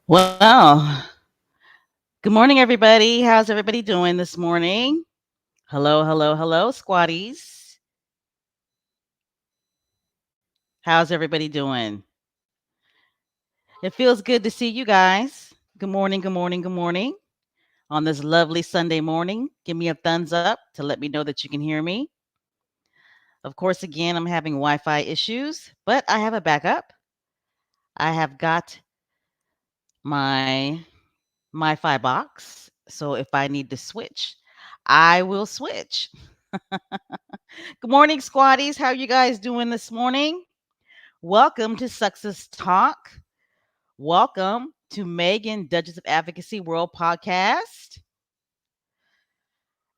Well, good morning, everybody. How's everybody doing this morning? Hello, hello, hello, squatties. How's everybody doing? It feels good to see you guys. Good morning, good morning, good morning. On this lovely Sunday morning, give me a thumbs up to let me know that you can hear me. Of course, again, I'm having Wi Fi issues, but I have a backup. I have got my Wi-Fi box. So if I need to switch, I will switch. Good morning, squatties. How are you guys doing this morning? Welcome to Success Talk. Welcome to Meghan, Duchess of Advocacy World Podcast.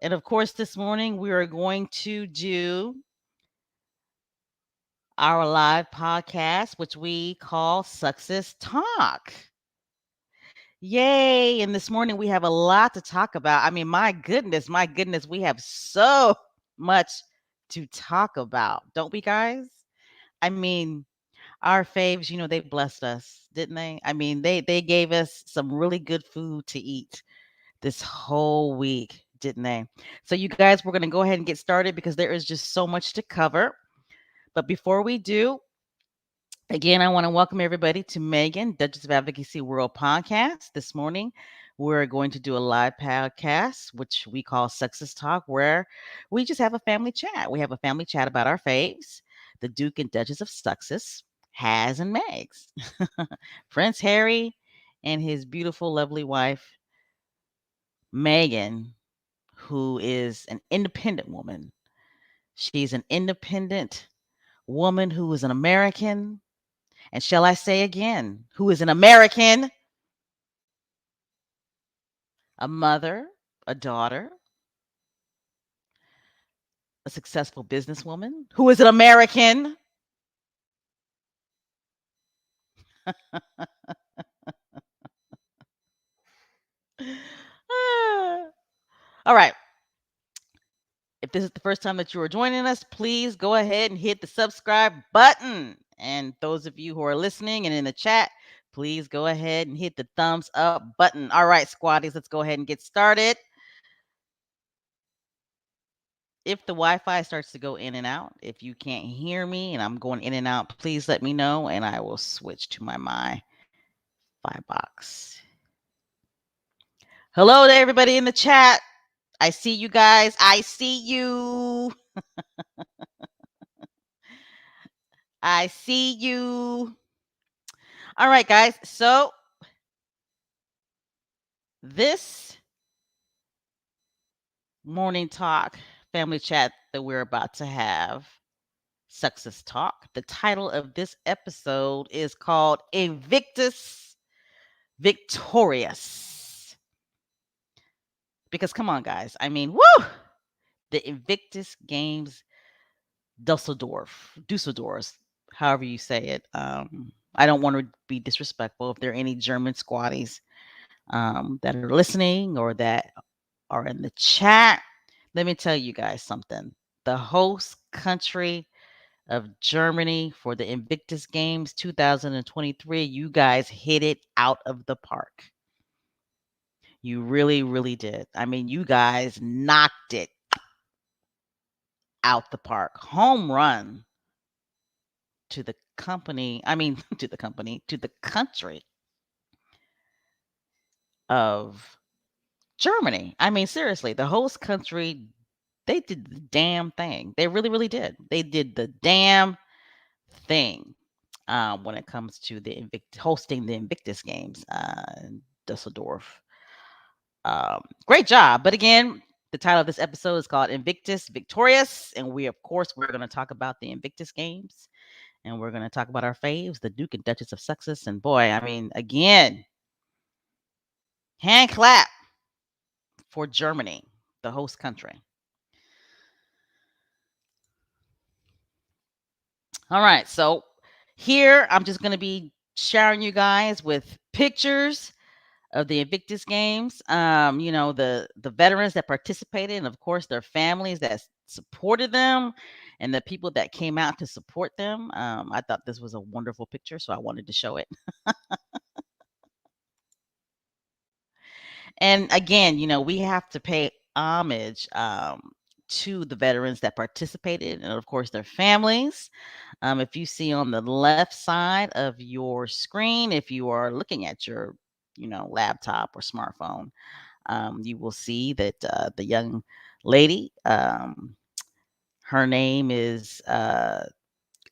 And of course, this morning we are going to do our live podcast, which we call Success Talk. Yay. And this morning we have a lot to talk about. I mean, my goodness, we have so much to talk about, don't we, guys? I mean, our faves, they blessed us, didn't they? I mean, they gave us some really good food to eat this whole week, didn't they? So you guys, we're going to go ahead and get started because there is just so much to cover. But before we do, again, I want to welcome everybody to Meghan, Duchess of Advocacy World Podcast. This morning, we're going to do a live podcast, which we call Success Talk, where we just have a family chat. We have a family chat about our faves, the Duke and Duchess of Sussex, Has and Megs, Prince Harry, and his beautiful, lovely wife, Meghan, who is an independent woman. She's an independent woman who is an American. And shall I say again, who is an American, a mother, a daughter, a successful businesswoman, who is an American. Ah. All right. If this is the first time that you are joining us, please go ahead and hit the subscribe button. And those of you who are listening and in the chat, please go ahead and hit the thumbs up button. All right, squatties, let's go ahead and get started. If the Wi-Fi starts to go in and out, if you can't hear me and I'm going in and out, please let me know and I will switch to my Wi-Fi box. Hello to everybody in the chat. I see you guys. I see you. I see you. All right, guys. So this morning talk, family chat that we're about to have, Success Talk. The title of this episode is called Invictus Victorious. Because come on, guys. I mean, woo! The Invictus Games Dusseldorf, however you say it. I don't want to be disrespectful if there are any German squatties that are listening or that are in the chat. Let me tell you guys something. The host country of Germany for the Invictus Games 2023, you guys hit it out of the park. You really, really did. I mean, you guys knocked it out the park. Home run to the company. I mean, to the country of Germany. I mean, seriously, the host country, they did the damn thing. They really, really did. They did the damn thing when it comes to the hosting the Invictus Games in Dusseldorf. Great job. But again, the title of this episode is called Invictus Victorious. And of course, we're going to talk about the Invictus Games. And we're going to talk about our faves, the Duke and Duchess of Sussex. And boy, I mean, again, hand clap for Germany, the host country. All right. So here, I'm just going to be sharing you guys with pictures of the Invictus Games. The veterans that participated, and of course their families that supported them, and the people that came out to support them. I thought this was a wonderful picture, so I wanted to show it. And again, we have to pay homage to the veterans that participated and, of course, their families. If you see on the left side of your screen, if you are looking at your, laptop or smartphone, you will see that the young lady, her name is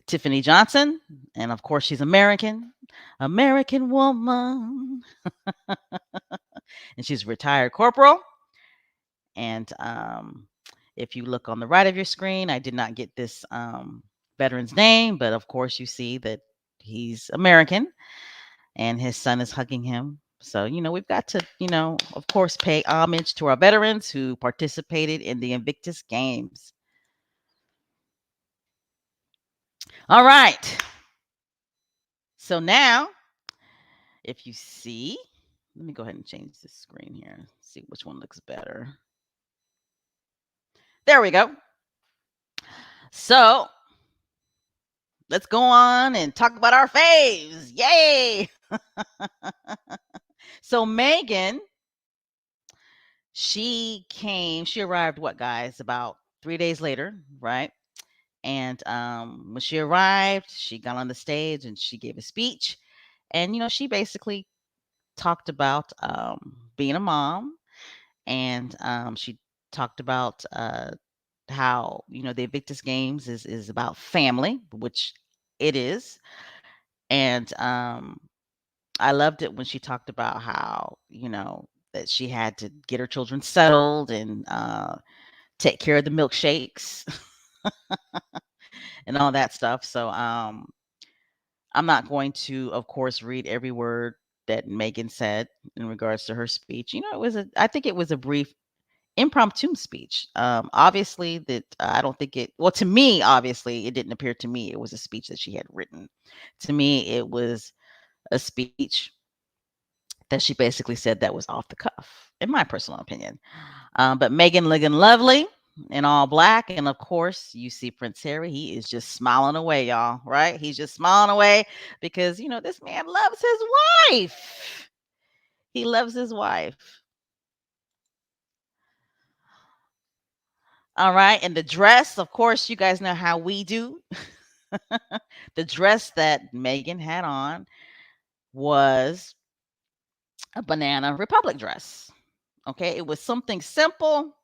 Tiffany Johnson, and of course, she's American, American woman, and she's a retired corporal. And if you look on the right of your screen, I did not get this veteran's name, but of course, you see that he's American and his son is hugging him. So, we've got to, of course, pay homage to our veterans who participated in the Invictus Games. All right. So now, if you see, let me go ahead and change the screen here, see which one looks better. There we go. So let's go on and talk about our faves. Yay! So Meghan, she arrived what, guys? About 3 days later, right? And when she arrived, she got on the stage and she gave a speech. And, she basically talked about being a mom. And she talked about how, the Invictus Games is about family, which it is. And I loved it when she talked about how, that she had to get her children settled and take care of the milkshakes and all that stuff. So I'm not going to, of course, read every word that Megan said in regards to her speech. I think it was a brief impromptu speech. Obviously, that I don't think it. Well, to me, obviously, it didn't appear to me it was a speech that she had written. To me, it was a speech that she basically said that was off the cuff, in my personal opinion. But Megan looking lovely in all black. And of course, you see Prince Harry. He is just smiling away, y'all, right? He's just smiling away because, this man loves his wife. He loves his wife. All right. And the dress, of course, you guys know how we do. The dress that Megan had on was a Banana Republic dress. Okay. It was something simple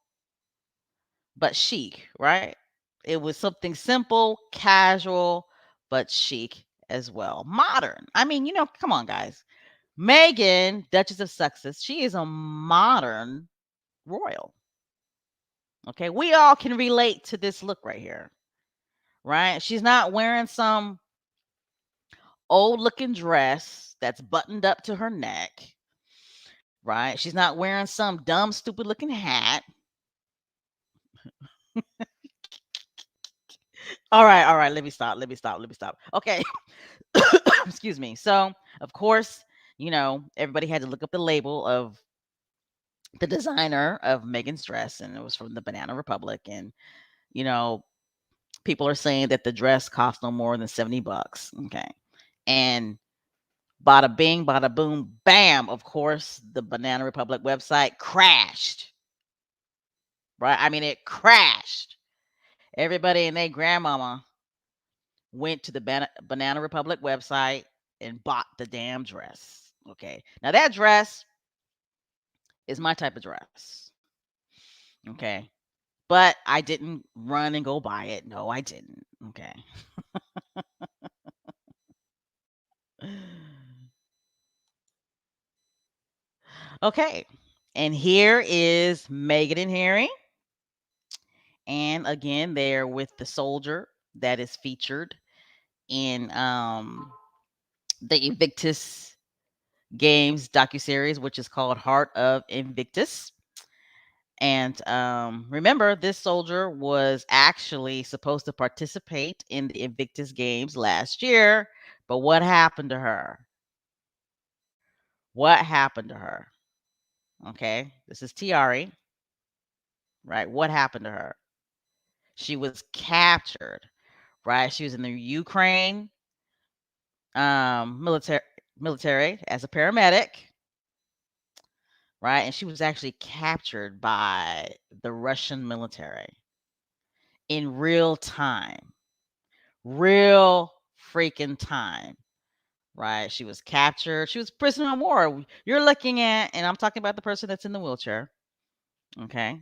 but chic, right? It was something simple, casual, but chic as well. Modern. I mean, come on, guys. Meghan, Duchess of Sussex, she is a modern royal. Okay. We all can relate to this look right here, right? She's not wearing some old looking dress that's buttoned up to her neck, right? She's not wearing some dumb, stupid looking hat. All right, all right. Let me stop. Let me stop. Let me stop. Okay. Excuse me. So, of course, everybody had to look up the label of the designer of Megan's dress, and it was from the Banana Republic. And, you know, people are saying that the dress cost no more than $70. Okay. And bada bing, bada boom, bam. Of course, the Banana Republic website crashed. Right? I mean, it crashed. Everybody and their grandmama went to the Banana Republic website and bought the damn dress. Okay. Now, that dress is my type of dress. Okay. But I didn't run and go buy it. No, I didn't. Okay. Okay. And here is Meghan and Harry. And again, they're with the soldier that is featured in the Invictus Games docuseries, which is called Heart of Invictus. And remember, this soldier was actually supposed to participate in the Invictus Games last year. But what happened to her? What happened to her? Okay. This is Tiari, right? What happened to her? She was captured, right? She was in the Ukraine military as a paramedic. right? And she was actually captured by the Russian military in real time, real freaking time, right? She was captured. She was prisoner of war. You're looking at, and I'm talking about the person that's in the wheelchair, okay?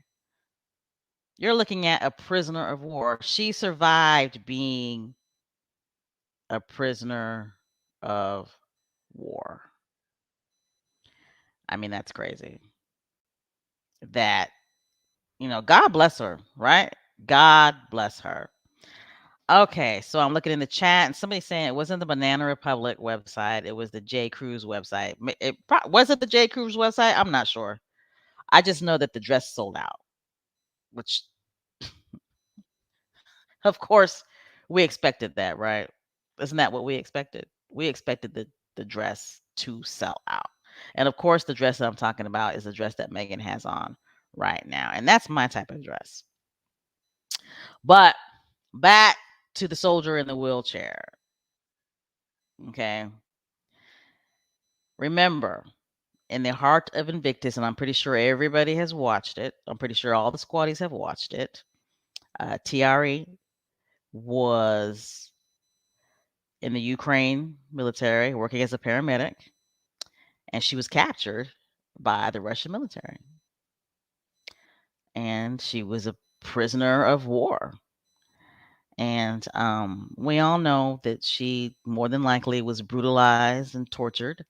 You're looking at a prisoner of war. She survived being a prisoner of war. I mean, that's crazy. That, God bless her, right? God bless her. Okay, so I'm looking in the chat and somebody's saying it wasn't the Banana Republic website, it was the J. Crew's website. Was it the J. Crew's website? I'm not sure. I just know that the dress sold out, which, of course, we expected that, right? Isn't that what we expected? We expected the dress to sell out. And of course, the dress that I'm talking about is the dress that Meghan has on right now. And that's my type of dress. But back to the soldier in the wheelchair. Okay. Remember, in the heart of Invictus, and I'm pretty sure everybody has watched it. I'm pretty sure all the squaddies have watched it. TRE was in the Ukraine military working as a paramedic, and she was captured by the Russian military. And she was a prisoner of war. And we all know that she more than likely was brutalized and tortured.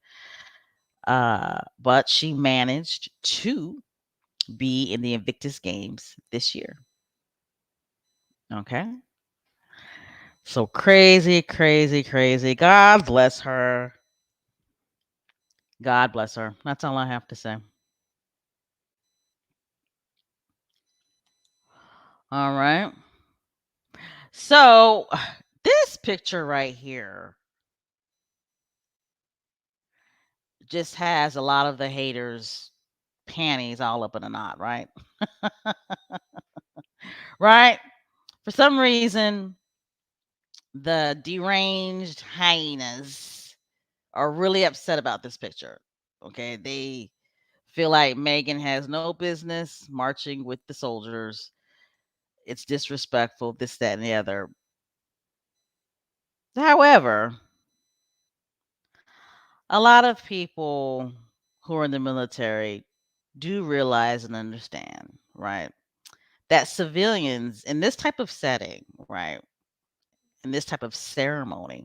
But she managed to be in the Invictus Games this year. Okay. So crazy, crazy, crazy. God bless her. God bless her. That's all I have to say. All right. So this picture right here just has a lot of the haters' panties all up in a knot, right? Right? For some reason, the deranged hyenas are really upset about this picture. Okay. They feel like Meghan has no business marching with the soldiers. It's disrespectful, this, that, and the other. However, a lot of people who are in the military do realize and understand, right, that civilians in this type of setting, right, in this type of ceremony,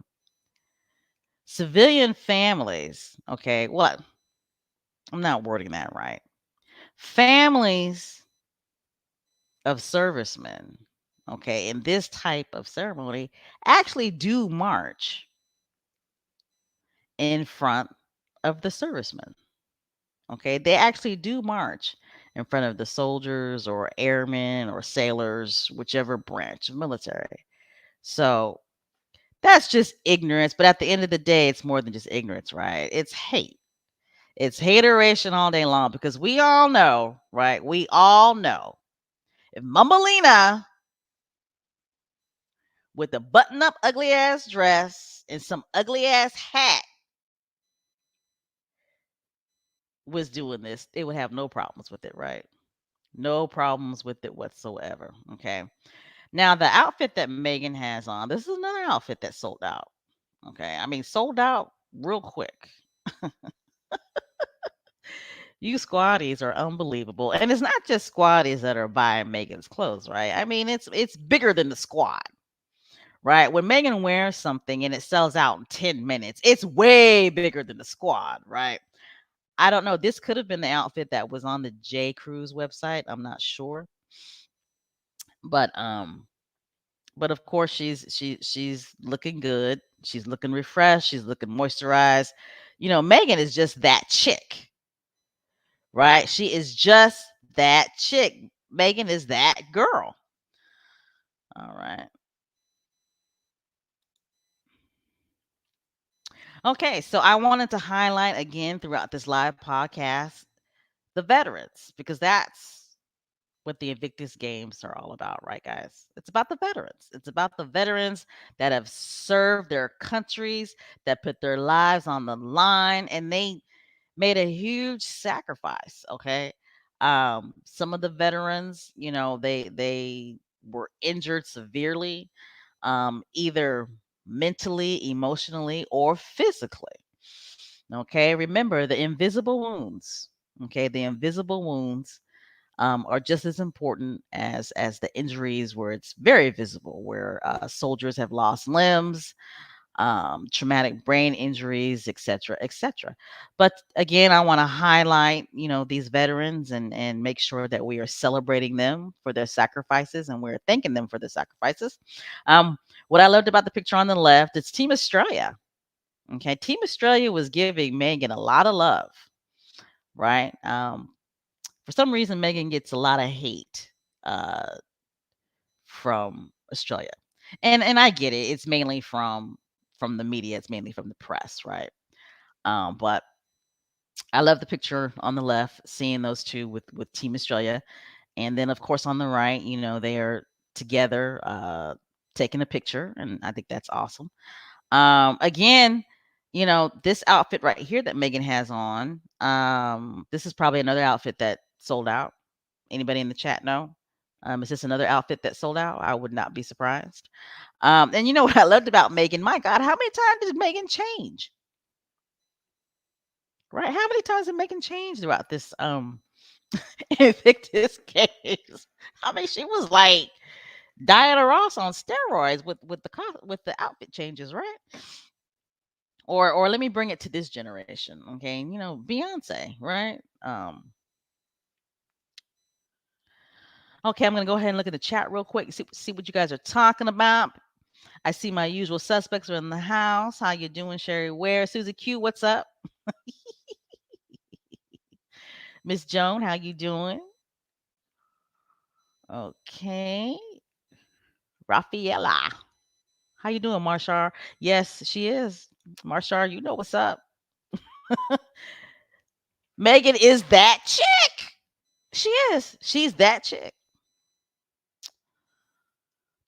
civilian families, okay, well, I'm not wording that right. Families of servicemen, okay, in this type of ceremony actually do march in front of the servicemen. Okay, they actually do march in front of the soldiers or airmen or sailors, whichever branch of military. So that's just ignorance. But at the end of the day, it's more than just ignorance, right? It's hate. It's hateration all day long because we all know, right? We all know if Mumbelina with a button up ugly ass dress and some ugly ass hat was doing this, they would have no problems with it, right? No problems with it whatsoever. Okay. Now, the outfit that Meghan has on, this is another outfit that sold out. Okay. I mean, sold out real quick. You squaddies are unbelievable. And it's not just squaddies that are buying Meghan's clothes, right? I mean, it's bigger than the squad, right? When Meghan wears something and it sells out in 10 minutes, it's way bigger than the squad, right? I don't know. This could have been the outfit that was on the J. Crew's website. I'm not sure. But of course she's looking good. She's looking refreshed. She's looking moisturized. Meghan is just that chick, right? She is just that chick. Meghan is that girl. All right. Okay, so I wanted to highlight again throughout this live podcast the veterans because that's what the Invictus Games are all about, right, guys? It's about the veterans. It's about the veterans that have served their countries, that put their lives on the line, and made a huge sacrifice. Okay. Some of the veterans, they were injured severely, either mentally, emotionally, or physically. Okay. Remember the invisible wounds. Okay. The invisible wounds are just as important as the injuries where it's very visible, where soldiers have lost limbs, traumatic brain injuries, etc., etc. But again, I want to highlight, these veterans and make sure that we are celebrating them for their sacrifices and we're thanking them for their sacrifices. Um, what I loved about the picture on the left, it's Team Australia. Okay, Team Australia was giving Meghan a lot of love, right? For some reason, Meghan gets a lot of hate uh, from Australia, and I get it. It's mainly from the media. It's mainly from the press, right? But I love the picture on the left, seeing those two with Team Australia, and then of course on the right, they are together taking a picture, and I think that's awesome. Again, this outfit right here that Megan has on, this is probably another outfit that sold out. Anybody in the chat know? Is this another outfit that sold out? I would not be surprised. And you know what I loved about Megan? My God, how many times did Megan change? Right? How many times did Megan change throughout this Invictus Games? I mean, she was like Diana Ross on steroids with the outfit changes, right? Or let me bring it to this generation, okay? Beyonce, right? Okay, I'm gonna go ahead and look at the chat real quick, see what you guys are talking about. I see my usual suspects are in the house. How you doing, Sherry Ware? Susie Q, what's up? Miss Joan, how you doing? Okay. Rafaela. How you doing, Marshar? Yes, she is. Marshar, you know what's up. Megan is that chick. She is. She's that chick.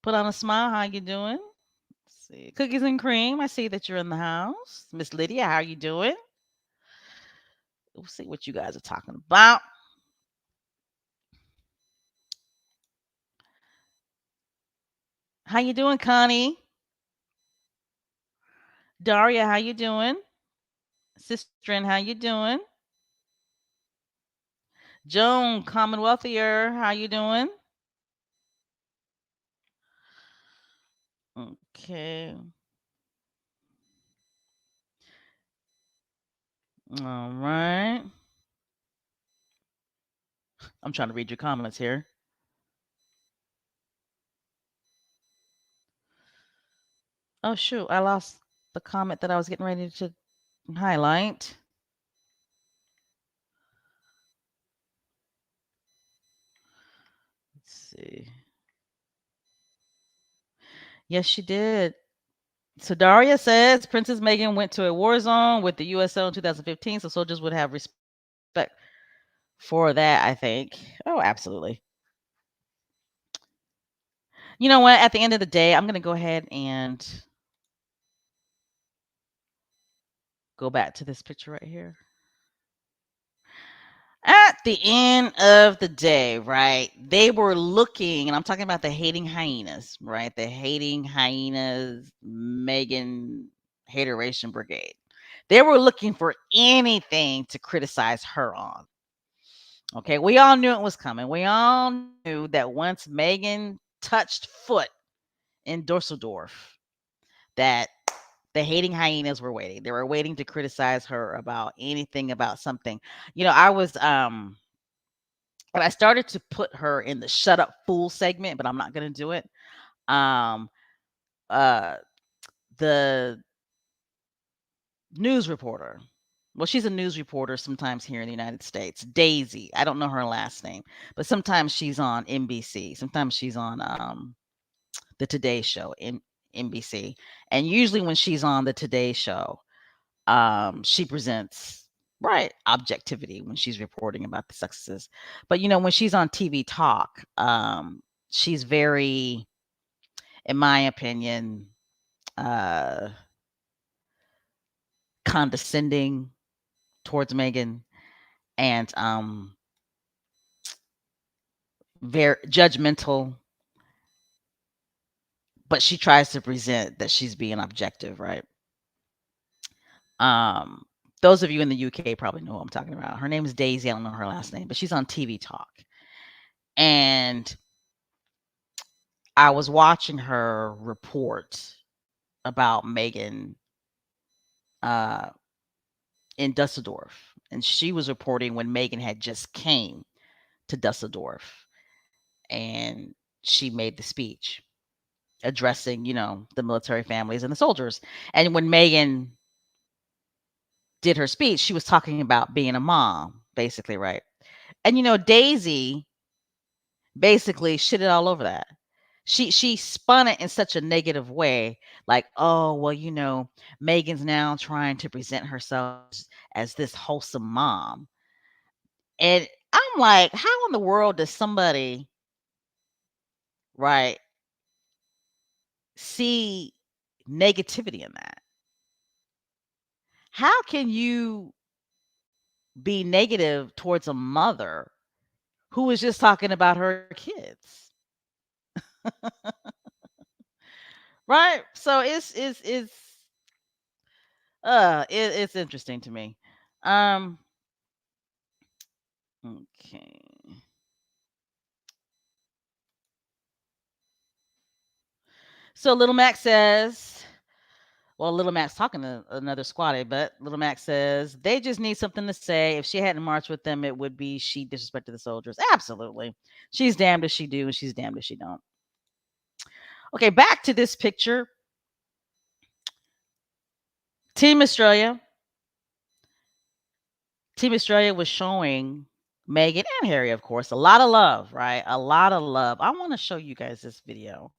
Put on a smile. How you doing? Let's see. Cookies and cream. I see that you're in the house. Miss Lydia, how you doing? We'll see what you guys are talking about. How you doing, Connie? Daria, how you doing? Sistren, how you doing? Joan, Commonwealthier, how you doing? Okay. All right. I'm trying to read your comments here. Oh shoot, I lost the comment that I was getting ready to highlight. Let's see. Yes, she did. So Daria says Princess Meghan went to a war zone with the USO in 2015, so soldiers would have respect for that, I think. Oh, absolutely. You know what? At the end of the day, I'm going to go ahead and go back to this picture right here. At the end of the day, right? They were looking, and I'm talking about the hating hyenas, right? The hating hyenas, Meghan Hateration Brigade. They were looking for anything to criticize her on. Okay, we all knew it was coming. We all knew that once Meghan touched foot in Dusseldorf, that the hating hyenas were waiting. They were waiting to criticize her about anything about something. I was and I started to put her in the shut up fool segment, but I'm not going to do it. Um uh the news reporter. Well, she's a news reporter sometimes here in the United States. Daisy. I don't know her last name, but sometimes she's on NBC. Sometimes she's on the Today Show in NBC. And usually when she's on the Today Show, she presents right objectivity when she's reporting about the successes. But when she's on TV talk, she's very, in my opinion, uh condescending, towards Meghan, and very judgmental, but she tries to present that she's being objective, right? Um, those of you in the UK probably know who I'm talking about. Her name is Daisy. I don't know her last name, but she's on TV Talk. And I was watching her report about Meghan uh, in Dusseldorf, and she was reporting when Meghan had just came to Dusseldorf, and she made the speech addressing, the military families and the soldiers. And when Meghan did her speech, she was talking about being a mom, basically, right? And Daisy basically shitted all over that. She spun it in such a negative way, like, oh well, Megan's now trying to present herself as this wholesome mom. And I'm like, how in the world does somebody, right, see negativity in that? How can you be negative towards a mother who was just talking about her kids? Right? So it's interesting to me. Um okay. So Little Mac says, well, Little Mac's talking to another squatty, but Little Mac says they just need something to say. If she hadn't marched with them, it would be she disrespected the soldiers. Absolutely. She's damned if she do, and she's damned if she don't. Okay, back to this picture. Team Australia. Team Australia was showing Meghan and Harry, of course, a lot of love, right? A lot of love. I want to show you guys this video,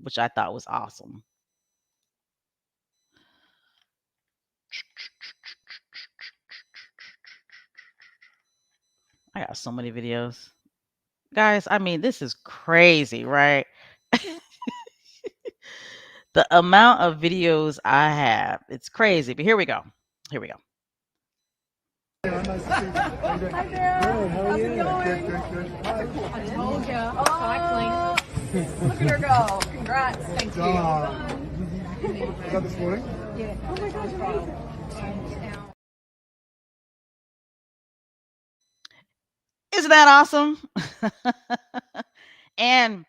which I thought was awesome. I got so many videos. Guys, I mean, this is crazy, right? The amount of videos I have, it's crazy. But here we go. Here we go. Nice to see you. How you doing? Hi, Sarah. Good. How are you? Good, good, good. I told you. Cycling. Look at her go. Congrats. Thank you. Was that this morning? Yeah. Oh my gosh, amazing. Isn't that awesome? And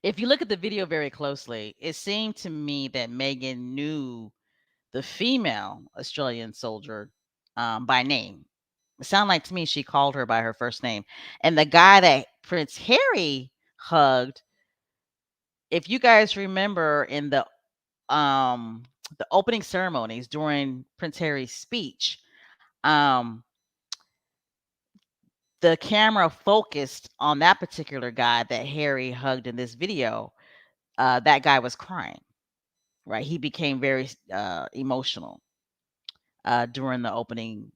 if you look at the video very closely, it seemed to me that Meghan knew the female Australian soldier by name. It sounded like to me she called her by her first name. And the guy that Prince Harry hugged, if you guys remember in the opening ceremonies during Prince Harry's speech, um, the camera focused on that particular guy that Harry hugged in this video. That guy was crying, right? He became very emotional during the opening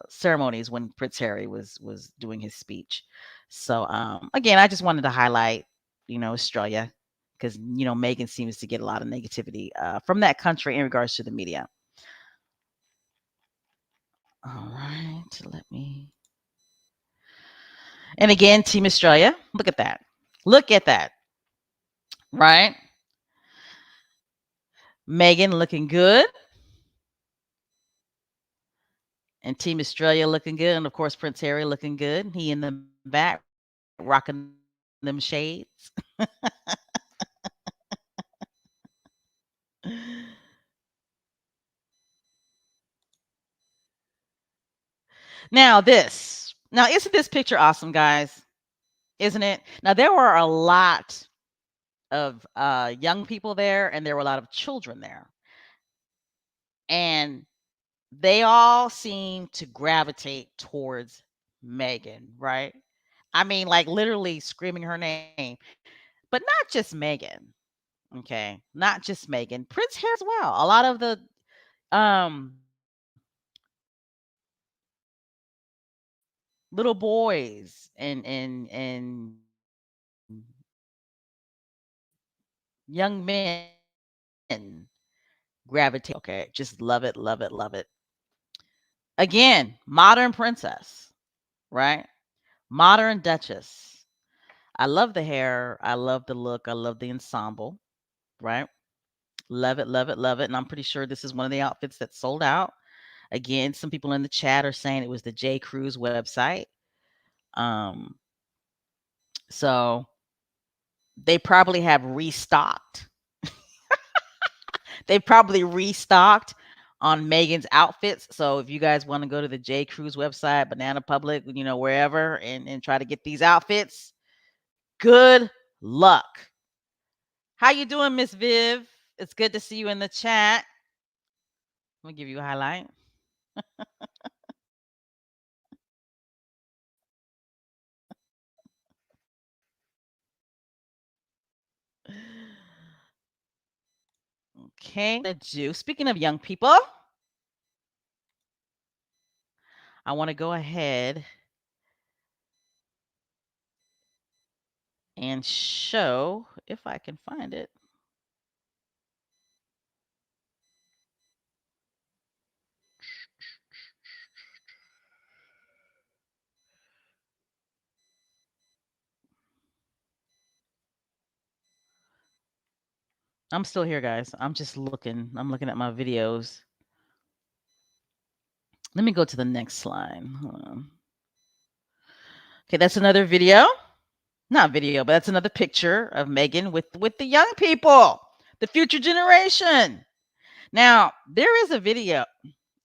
ceremonies when Prince Harry was doing his speech. So again, I just wanted to highlight, Australia, because Meghan seems to get a lot of negativity from that country in regards to the media. All right, let me. And again, Team Australia, look at that. Look at that. Right? Meghan looking good. And Team Australia looking good. And of course, Prince Harry looking good. He in the back rocking them shades. Now, this. Now, isn't this picture awesome, guys? Isn't it? Now, there were a lot of young people there, and there were a lot of children there. And they all seem to gravitate towards Meghan, right? I mean, like literally screaming her name. But not just Meghan. Okay. Not just Meghan. Prince Harry as well. A lot of the um little boys and young men gravitate. Okay. Just love it, love it, love it. Again, modern princess, right? Modern duchess. I love the hair. I love the look. I love the ensemble, right? Love it, love it, love it. And I'm pretty sure this is one of the outfits that sold out. Again, some people in the chat are saying it was the J. Crew's website. Um, so they probably have restocked. They probably restocked on Megan's outfits. So if you guys want to go to the J. Crew's website, Banana Public, wherever, and try to get these outfits, good luck. How you doing, Miss Viv? It's good to see you in the chat. I'm gonna give you a highlight. Okay, let's do. Speaking of young people, I want to go ahead and show if I can find it. I'm still here, guys. I'm just looking. I'm looking at my videos. Let me go to the next slide. Hold on. Okay, that's another video. Not video, but that's another picture of Megan with the young people, the future generation. Now, there is a video.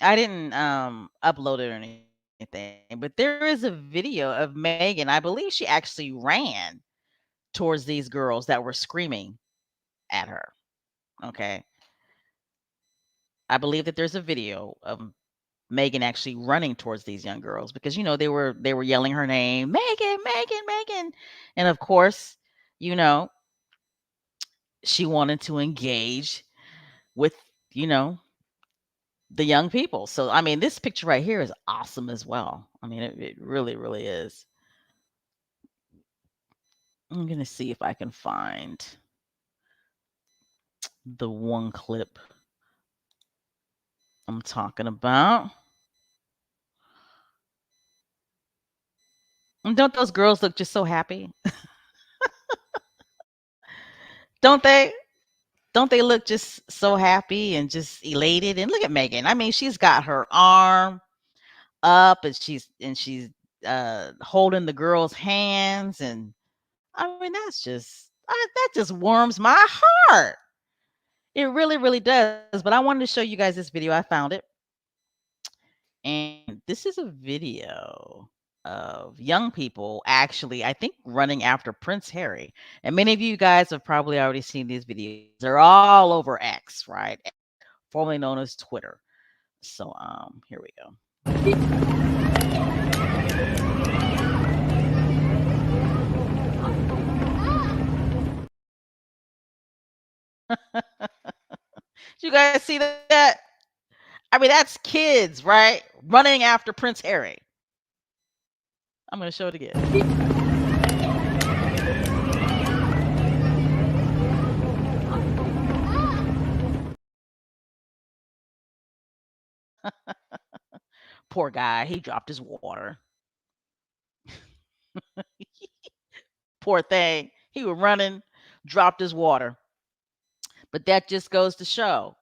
I didn't upload it or anything, but there is a video of Megan. I believe she actually ran towards these girls that were screaming at her. Okay. I believe that there's a video of Megan actually running towards these young girls because they were yelling her name, Megan, Megan, Megan. And of course, you know, she wanted to engage with, you know, the young people. So I mean, this picture right here is awesome as well. I mean, it really, really is. I'm gonna see if I can find the one clip I'm talking about. And don't those girls look just so happy? Don't they? Don't they look just so happy and just elated? And look at Megan. I mean, she's got her arm up and she's holding the girl's hands, and I mean that just warms my heart. It really, really does. But I wanted to show you guys this video. I found it. And this is a video of young people actually, I think, running after Prince Harry. And many of you guys have probably already seen these videos. They're all over X, right? Formerly known as Twitter. So here we go. You guys see that? I mean, that's kids, right? Running after Prince Harry. I'm going to show it again. Poor guy. He dropped his water. Poor thing. He was running, dropped his water. But that just goes to show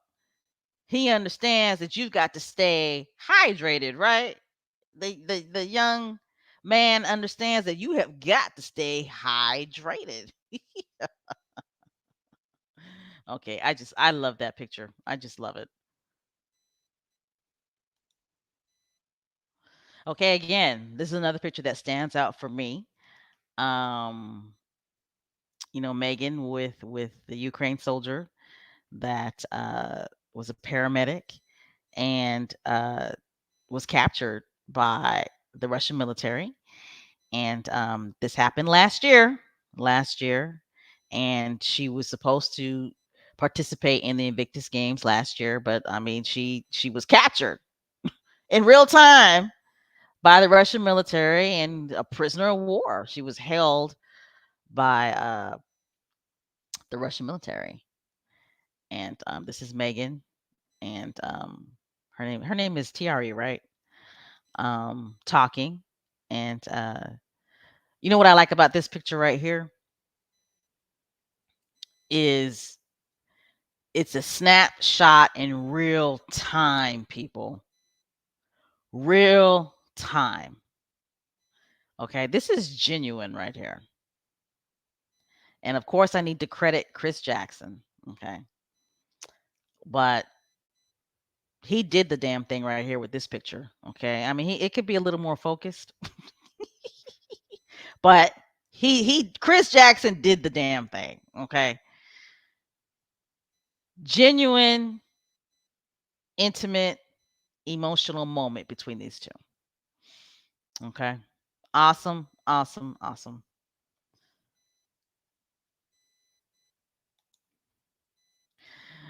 he understands that you've got to stay hydrated, right? The young man understands that you have got to stay hydrated. Okay, I love that picture. I just love it. Okay, again, this is another picture that stands out for me. Um, Megan with the Ukraine soldier that was a paramedic and was captured by the Russian military. And this happened last year, and she was supposed to participate in the Invictus Games last year, but I mean, she was captured in real time by the Russian military and a prisoner of war. She was held by the Russian military, and this is Megan, and her name is Tiari, right? talking. And you know what I like about this picture right here is it's a snapshot in real time, people. Real time. Okay, this is genuine right here. And of course, I need to credit Chris Jackson. Okay, but he did the damn thing right here with this picture. Okay, I mean, it could be a little more focused, but Chris Jackson did the damn thing. Okay, genuine, intimate, emotional moment between these two. Okay, awesome, awesome, awesome.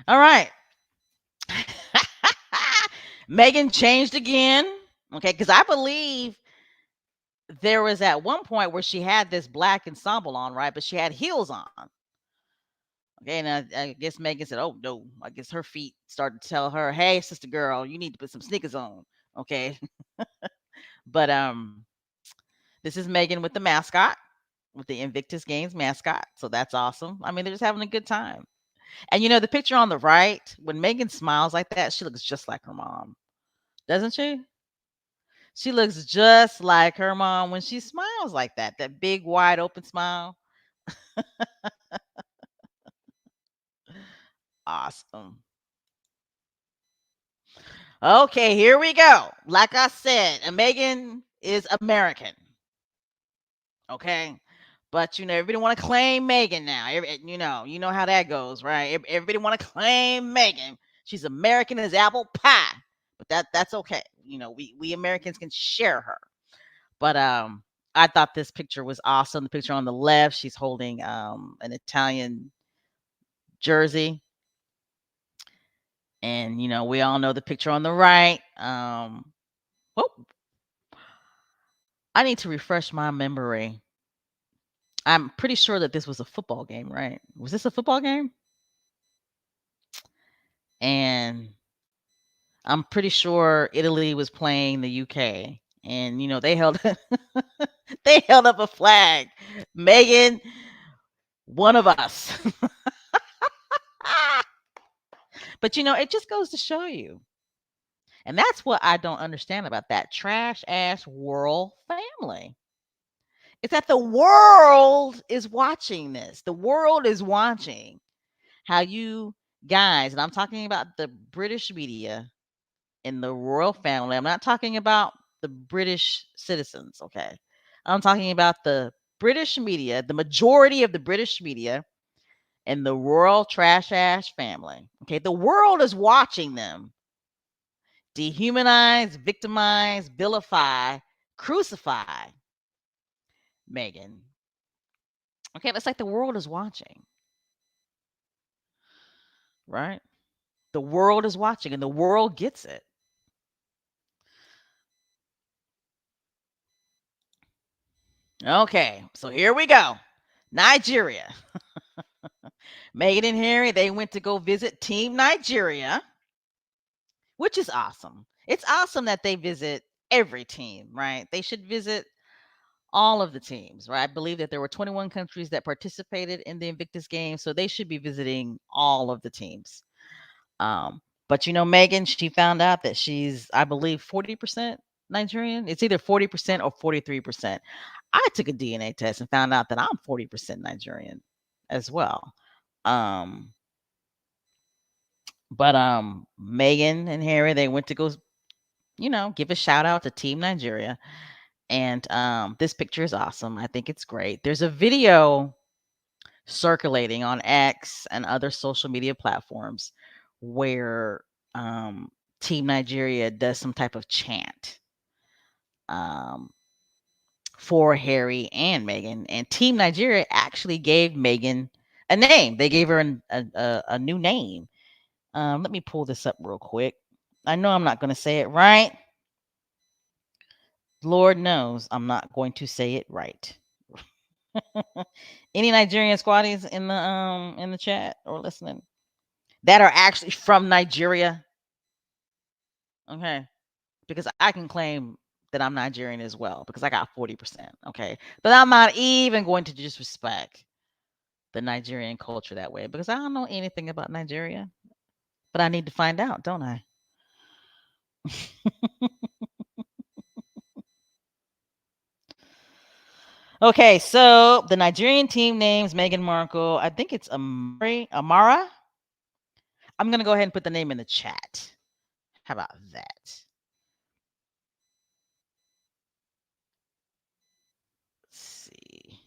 All right. Megan changed again. Okay, because I believe there was at one point where she had this black ensemble on, right? But she had heels on. Okay, and I guess Megan said, "Oh no," I guess her feet started to tell her, "Hey, sister girl, you need to put some sneakers on." Okay, but this is Megan with the mascot, with the Invictus Games mascot. So that's awesome. I mean, they're just having a good time. And you know, the picture on the right, when Megan smiles like that, she looks just like her mom, doesn't she? She looks just like her mom when she smiles like that. That big, wide open smile. Awesome. Okay, here we go. Like I said, Megan is American. Okay. But you know, everybody want to claim Megan now. You know how that goes, right? Everybody want to claim Megan. She's American as apple pie. But that's okay. You know, we Americans can share her. But I thought this picture was awesome. The picture on the left, she's holding an Italian jersey. And you know, we all know the picture on the right. Oh, I need to refresh my memory. I'm pretty sure that this was a football game, right? Was this a football game? And I'm pretty sure Italy was playing the UK. And you know, they held they held up a flag. Megan, one of us. But you know, it just goes to show you. And that's what I don't understand about that trash ass world family. It's that the world is watching this. The world is watching how you guys, and I'm talking about the British media and the royal family. I'm not talking about the British citizens, okay? I'm talking about the British media, the majority of the British media and the royal trash ass family. Okay, the world is watching them dehumanize, victimize, vilify, crucify Megan. Okay, it's like the world is watching, right? The world is watching and the world gets it. Okay, so here we go. Nigeria. Meghan and Harry, they went to go visit Team Nigeria, which is awesome. It's awesome that they visit every team, right? They should visit all of the teams, right? I believe that there were 21 countries that participated in the Invictus Games, so they should be visiting all of the teams. But you know, Megan, she found out that she's, I believe, 40% Nigerian. It's either 40% or 43%. I took a DNA test and found out that I'm 40% Nigerian as well. Um, but Megan and Harry, they went to go, you know, give a shout out to Team Nigeria. And this picture is awesome. I think it's great. There's a video circulating on X and other social media platforms where Team Nigeria does some type of chant um, for Harry and Meghan. And Team Nigeria actually gave Meghan a name. They gave her a new name. Let me pull this up real quick. I know I'm not going to say it right. Lord knows I'm not going to say it right. Any Nigerian squatties in the chat or listening that are actually from Nigeria? Okay, because I can claim that I'm Nigerian as well because I got 40%. Okay. But I'm not even going to disrespect the Nigerian culture that way because I don't know anything about Nigeria, but I need to find out, don't I? Okay, so the Nigerian team names Meghan Markle. I think it's Amara. I'm gonna go ahead and put the name in the chat. How about that? Let's see.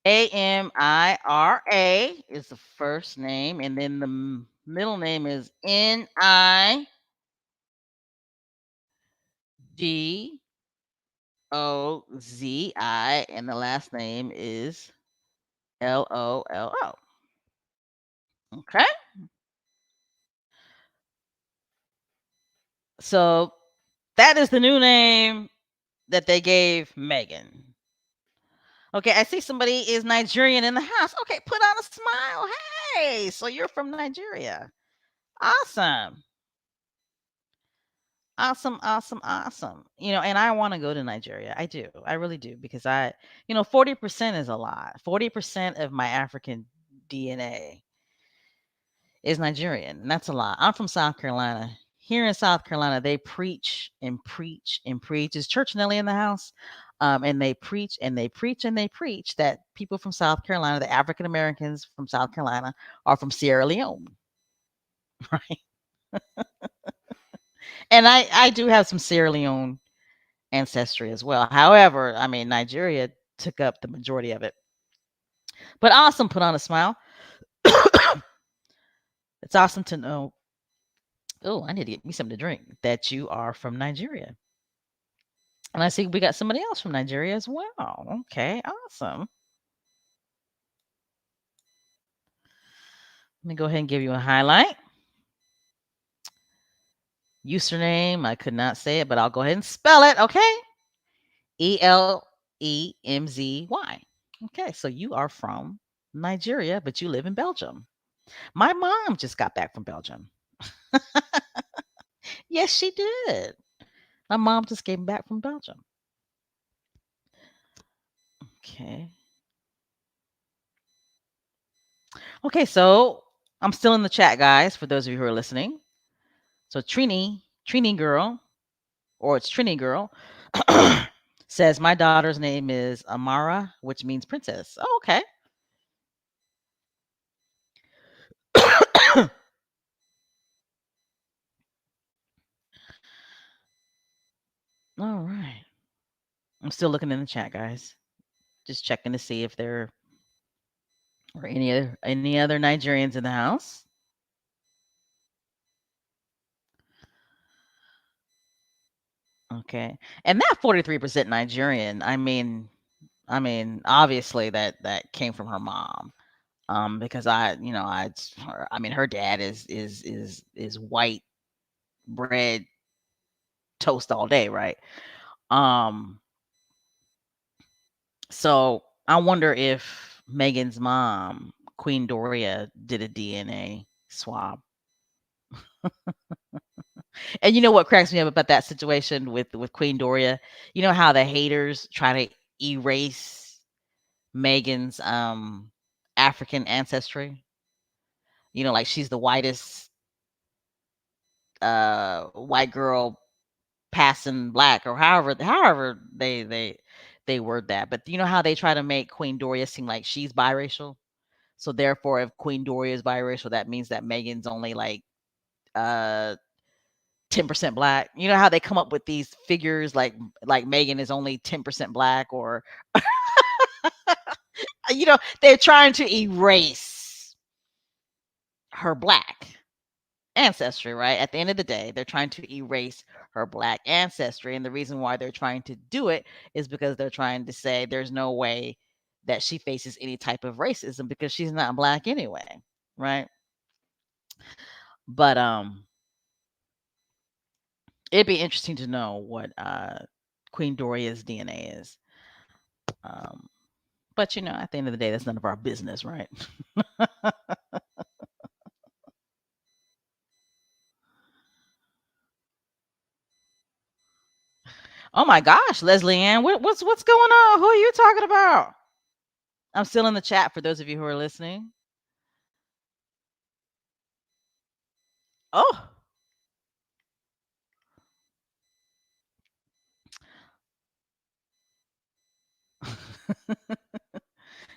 Amira is the first name, and then the middle name is Nigozzi, and the last name is Lollo. Okay, so that is the new name that they gave Megan. Okay, I see somebody is Nigerian in the house. Okay, put on a smile. Hey, so you're from Nigeria. Awesome. Awesome, awesome, awesome. And I want to go to Nigeria. I do. I really do because 40% is a lot. 40% of my African DNA is Nigerian, and that's a lot. I'm from South Carolina. Here in South Carolina, they preach and preach and preach. Is Church Nelly in the house? And they preach and they preach and they preach that people from South Carolina, the African Americans from South Carolina, are from Sierra Leone, right? And I do have some Sierra Leone ancestry as well. However, I mean Nigeria took up the majority of it. But awesome, put on a smile. It's awesome to know. Oh, I need to get me something to drink. That you are from Nigeria. And I see we got somebody else from Nigeria as well. Okay, awesome. Let me go ahead and give you a highlight. Username, I could not say it, but I'll go ahead and spell it. Okay. Elemzy. Okay, so you are from Nigeria, but you live in Belgium. My mom just got back from Belgium. Yes, she did. My mom just came back from Belgium. Okay. Okay, so I'm still in the chat, guys, for those of you who are listening. So Trini girl, or it's Trini girl, says my daughter's name is Amara, which means princess. Oh, okay. All right. I'm still looking in the chat, guys. Just checking to see if there are any other Nigerians in the house. Okay. And that 43% Nigerian, obviously that came from her mom. Because her dad is white bread toast all day, right? Um, so I wonder if Megan's mom, Queen Doria, did a DNA swab. And you know what cracks me up about that situation with Queen Doria? You know how the haters try to erase Megan's African ancestry? Like she's the whitest white girl passing black, or however they word that. But you know how they try to make Queen Doria seem like she's biracial? So therefore, if Queen Doria is biracial, that means that Megan's only like uh 10% black. You know how they come up with these figures like Megan is only 10% black, or they're trying to erase her black ancestry, right? At the end of the day, they're trying to erase her black ancestry. And the reason why they're trying to do it is because they're trying to say there's no way that she faces any type of racism because she's not black anyway, right? But it'd be interesting to know what Queen Doria's DNA is. Um, but at the end of the day, that's none of our business, right? Oh my gosh, Leslie Ann, what's going on? Who are you talking about? I'm still in the chat for those of you who are listening. Oh,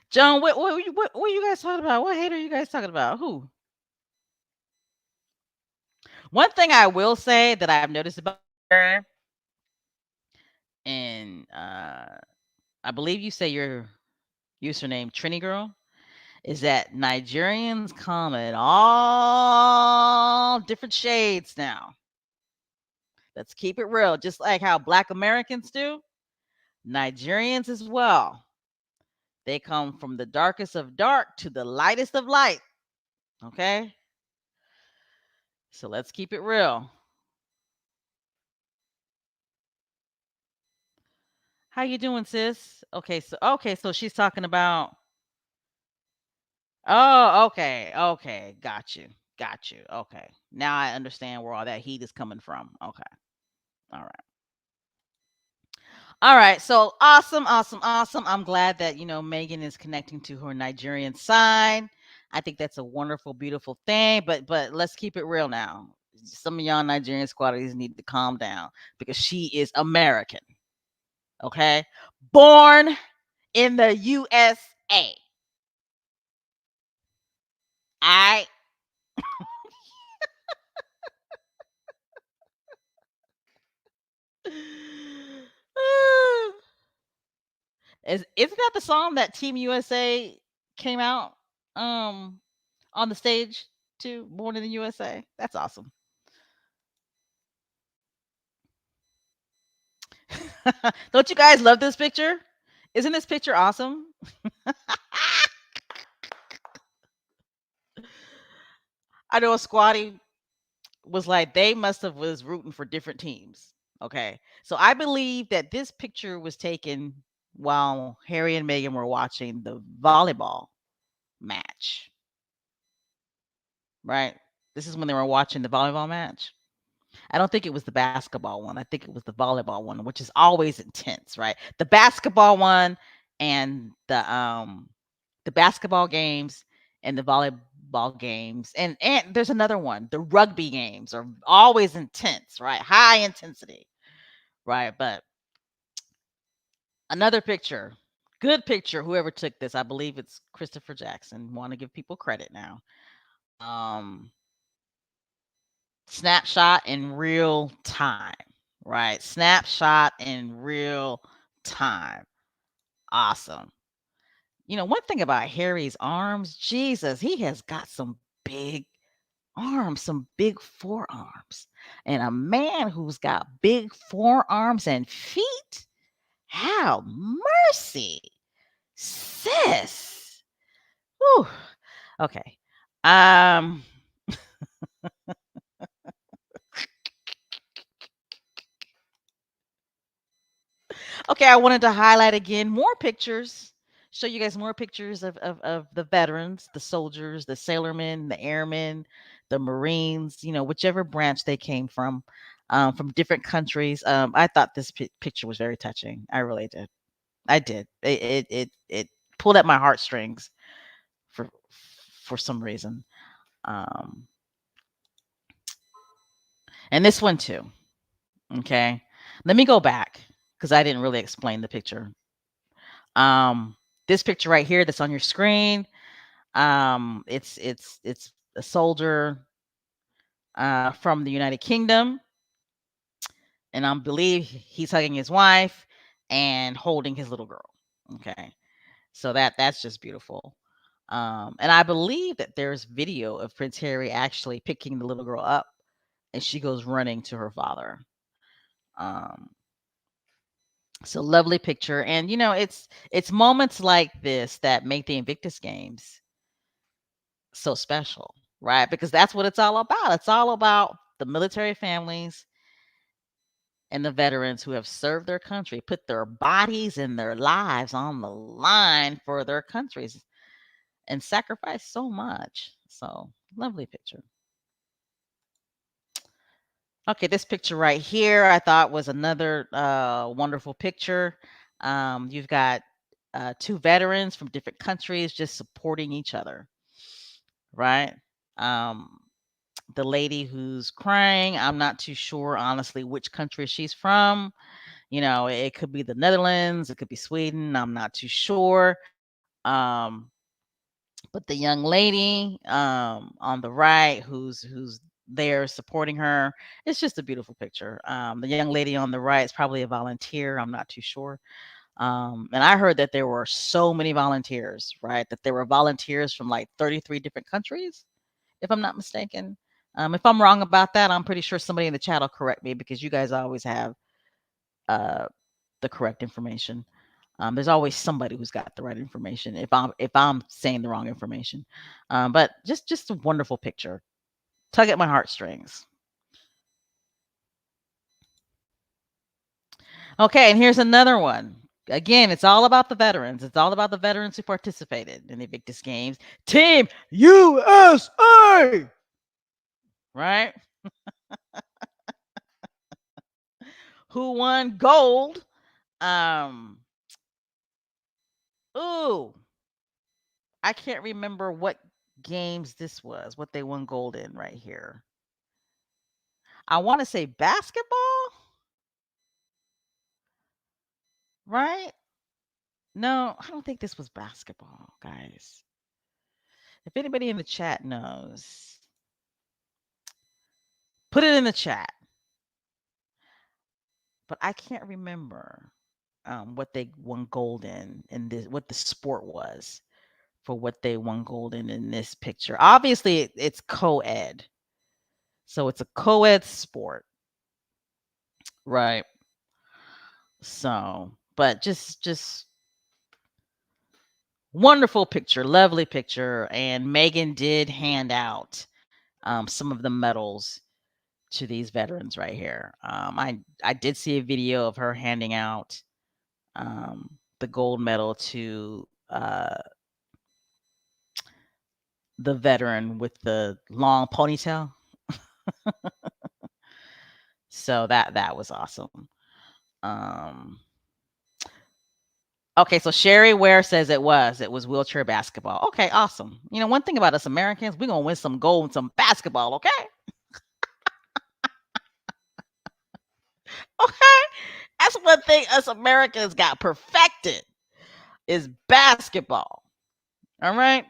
John, what are you guys talking about? What hate are you guys talking about? Who? One thing I will say that I've noticed about her, and I believe you say your username Trini Girl, is that Nigerians come in all different shades now. Let's keep it real, just like how Black Americans do. Nigerians as well. They come from the darkest of dark to the lightest of light. Okay, so let's keep it real. How you doing, sis? Okay, so she's talking about. Oh, okay, got you. Okay, now I understand where all that heat is coming from. Okay, all right. All right, so awesome, awesome, awesome. I'm glad that Megan is connecting to her Nigerian side. I think that's a wonderful, beautiful thing. But let's keep it real now. Some of y'all Nigerian squatties need to calm down because she is American. Okay, born in the USA. I isn't that the song that Team USA came out um on the stage too? Born in the USA. That's awesome. Don't you guys love this picture? Isn't this picture awesome? I know a squatty was like they must have was rooting for different teams. Okay. So I believe that this picture was taken while Harry and Meghan were watching the volleyball match, right? This is when they were watching the volleyball match. I don't think it was the basketball one. I think it was the volleyball one, which is always intense, right? The basketball one and the basketball games and the volleyball games and there's another one. The rugby games are always intense, right? High intensity, right? But another picture. Good picture whoever took this. I believe it's Christopher Jackson. Want to give people credit now. Um Snapshot in real time, right? Snapshot in real time. Awesome. One thing about Harry's arms, Jesus, he has got some big arms, some big forearms. And a man who's got big forearms and feet, have mercy, sis. Whew. Okay. Um, Okay, I wanted to highlight again more pictures, show you guys more pictures of the veterans, the soldiers, the sailormen, the airmen, the Marines, whichever branch they came from different countries. I thought this picture was very touching. I really did. I did. It pulled at my heartstrings for for some reason. Um, and this one too. Okay, let me go back because I didn't really explain the picture. Um, this picture right here that's on your screen, it's a soldier from the United Kingdom, and I believe he's hugging his wife and holding his little girl. Okay, so that's just beautiful. And I believe that there's video of Prince Harry actually picking the little girl up, and she goes running to her father. Um, so lovely picture, and it's moments like this that make the Invictus Games so special, right? Because that's what it's all about. It's all about the military families and the veterans who have served their country, put their bodies and their lives on the line for their countries and sacrificed so much. So, lovely picture. Okay, this picture right here, I thought was another wonderful picture. You've got two veterans from different countries just supporting each other, right? Um, the lady who's crying, I'm not too sure, honestly, which country she's from. It could be the Netherlands, it could be Sweden. I'm not too sure. Um, but the young lady on the right, who's there supporting her, it's just a beautiful picture. The young lady on the right is probably a volunteer. I'm not too sure. And I heard that there were so many volunteers, right? That there were volunteers from like 33 different countries, if I'm not mistaken. If I'm wrong about that, I'm pretty sure somebody in the chat will correct me because you guys always have uh, the correct information. There's always somebody who's got the right information if I'm saying the wrong information. But just a wonderful picture. Tug at my heartstrings. Okay, and here's another one. Again, it's all about the veterans. It's all about the veterans who participated in the Invictus Games. Team USA, right? Who won gold? Um, ooh, I can't remember what games this was, what they won gold in right here. I want to say basketball, right? No, I don't think this was basketball, guys. If anybody in the chat knows, put it in the chat. But I can't remember what they won gold in this, what the sport was for what they won gold in this picture. Obviously, it's co-ed, so it's a co-ed sport, right? So, but just wonderful picture, lovely picture, and Megan did hand out some of the medals to these veterans right here. I did see a video of her handing out the gold medal to the veteran with the long ponytail. So that was awesome. Um, okay, so Sherry Ware says it was wheelchair basketball. Okay, awesome. One thing about us Americans, we're gonna win some gold in some basketball. Okay, okay. That's one thing us Americans got perfected is basketball. All right.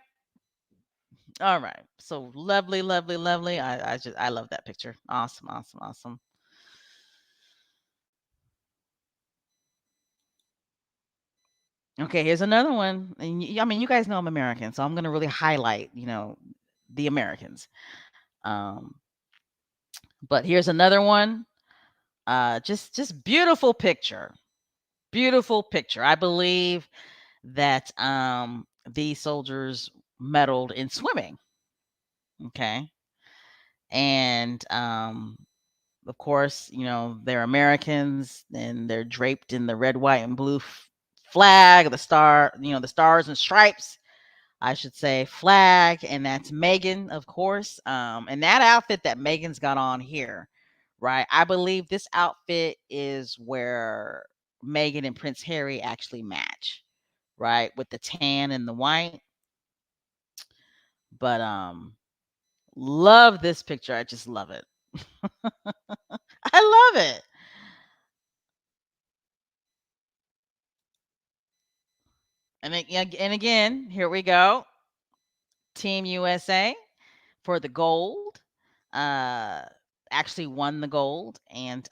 All right. So lovely, lovely, lovely. I love that picture. Awesome, awesome, awesome. Okay, here's another one. And I mean, you guys know I'm American, so I'm gonna really highlight, the Americans. Um, but here's another one. Just beautiful picture. Beautiful picture. I believe that these soldiers medaled in swimming. Okay. And of course, they're Americans and they're draped in the red, white, and blue flag, the star, the stars and stripes, I should say, flag. And that's Meghan, of course. And that outfit that Meghan's got on here, right? I believe this outfit is where Meghan and Prince Harry actually match, right? With the tan and the white. But love this picture. I just love it. I love it. And again, here we go. Team USA for the gold. Uh, actually won the gold, and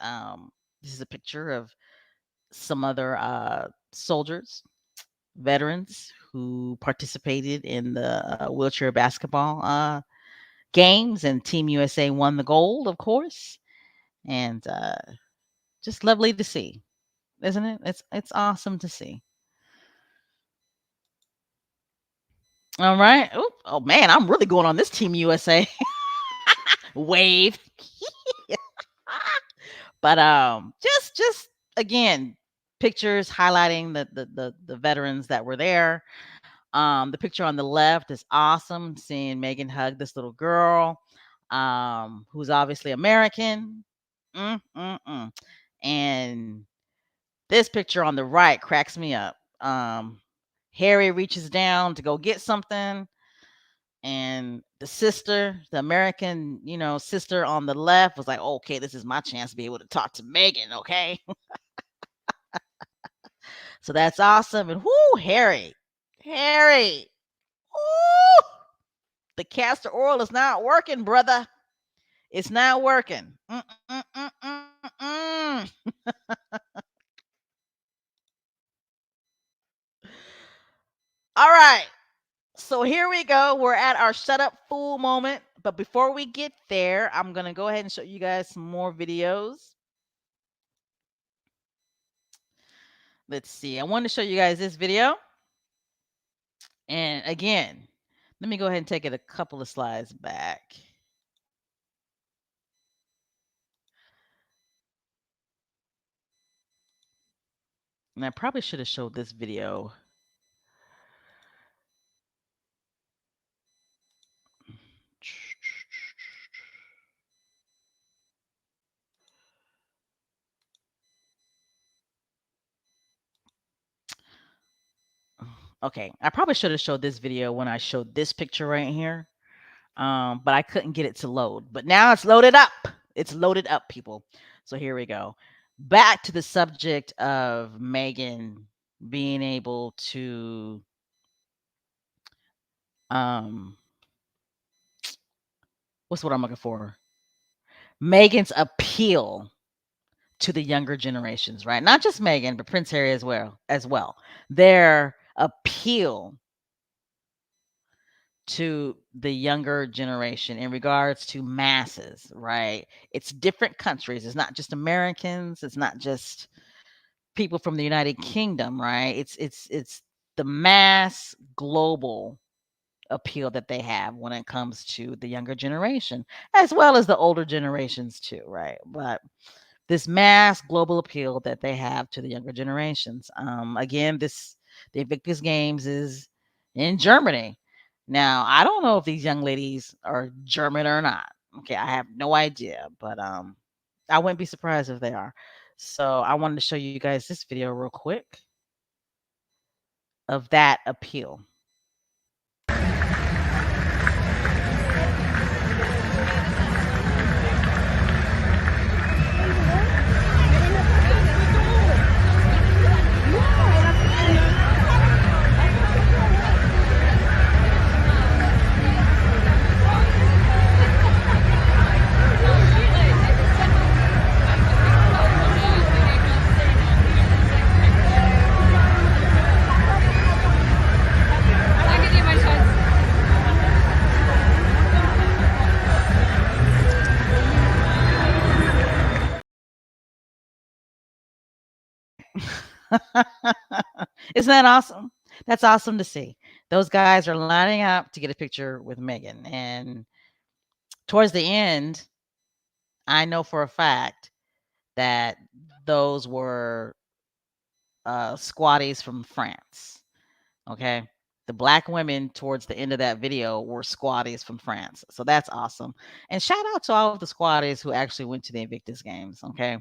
this is a picture of some other soldiers, veterans who participated in the wheelchair basketball games, and Team USA won the gold, of course, and just lovely to see, isn't it? It's awesome to see. All right. Oop. Oh man, I'm really going on this Team USA wave. But just again, pictures highlighting the veterans that were there. The picture on the left is awesome, seeing Megan hug this little girl, who's obviously American. Mm-mm-mm. And this picture on the right cracks me up. Harry reaches down to go get something, and the sister, the American, sister on the left was like, "Okay, this is my chance to be able to talk to Megan." Okay, so that's awesome. And whoo, Harry, whoo, the castor oil is not working, brother. It's not working. Mm-mm-mm-mm-mm. All right. So here we go. We're at our shut up fool moment. But before we get there, I'm going to go ahead and show you guys some more videos. Let's see. I wanted to show you guys this video. And again, let me go ahead and take it a couple of slides back. And I probably should have showed this video. Okay, I probably should have showed this video when I showed this picture right here. But I couldn't get it to load. But now it's loaded up. It's loaded up, people. So here we go. Back to the subject of Meghan being able to um what's what I'm looking for? Meghan's appeal to the younger generations, right? Not just Meghan, but Prince Harry as well. Their appeal to the younger generation in regards to masses, right? It's different countries. It's not just Americans. It's not just people from the United Kingdom, right? It's the mass global appeal that they have when it comes to the younger generation, as well as the older generations too, right? But this mass global appeal that they have to the younger generations. Again, the Invictus Games is in Germany. Now, I don't know if these young ladies are German or not. Okay, I have no idea, but I wouldn't be surprised if they are. So I wanted to show you guys this video real quick of that appeal. Isn't that awesome? That's awesome to see. Those guys are lining up to get a picture with Meghan. And towards the end, I know for a fact that those were squatties from France. Okay. The black women towards the end of that video were squatties from France. So that's awesome. And shout out to all of the squatties who actually went to the Invictus Games. Okay.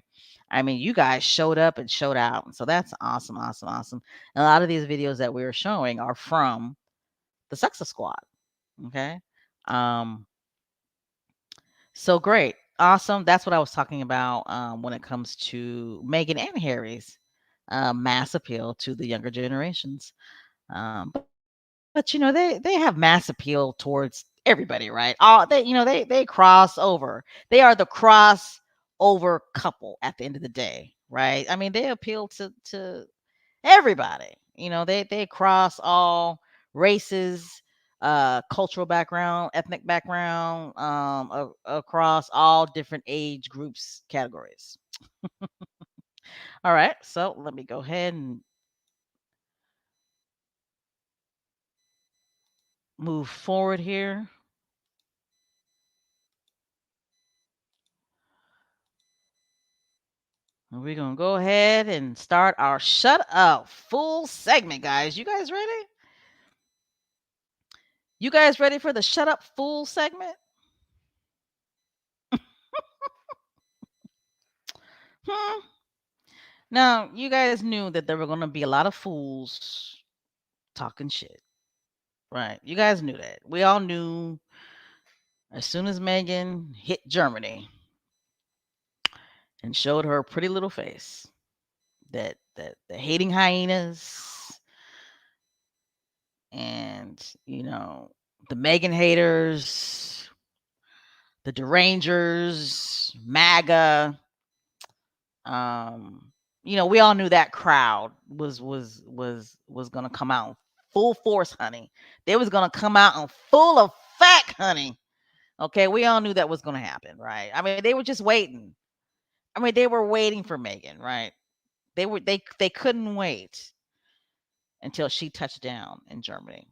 I mean, you guys showed up and showed out. So that's awesome, awesome, awesome. And a lot of these videos that we are showing are from the Success Squad. Okay. Um, so great. Awesome. That's what I was talking about when it comes to Meghan and Harry's mass appeal to the younger generations. But they have mass appeal towards everybody, right? All they cross over. They are the cross over couple at the end of the day, right? I mean, they appeal to everybody. They cross all races, cultural background, ethnic background, across all different age groups, categories. All right, so let me go ahead and move forward here. We're going to go ahead and start our shut up full segment, guys. You guys ready? You guys ready for the shut up full segment? Hmm. Now, you guys knew that there were going to be a lot of fools talking shit, right? You guys knew that. We all knew as soon as Megan hit Germany and showed her pretty little face that the hating hyenas and, the Megan haters, the derangers, MAGA, um, we all knew that crowd was gonna come out in full force, honey. They was gonna come out in full effect, honey. Okay, we all knew that was gonna happen, right? I mean, they were just waiting. I mean, they were waiting for Megan, right? They couldn't wait until she touched down in Germany.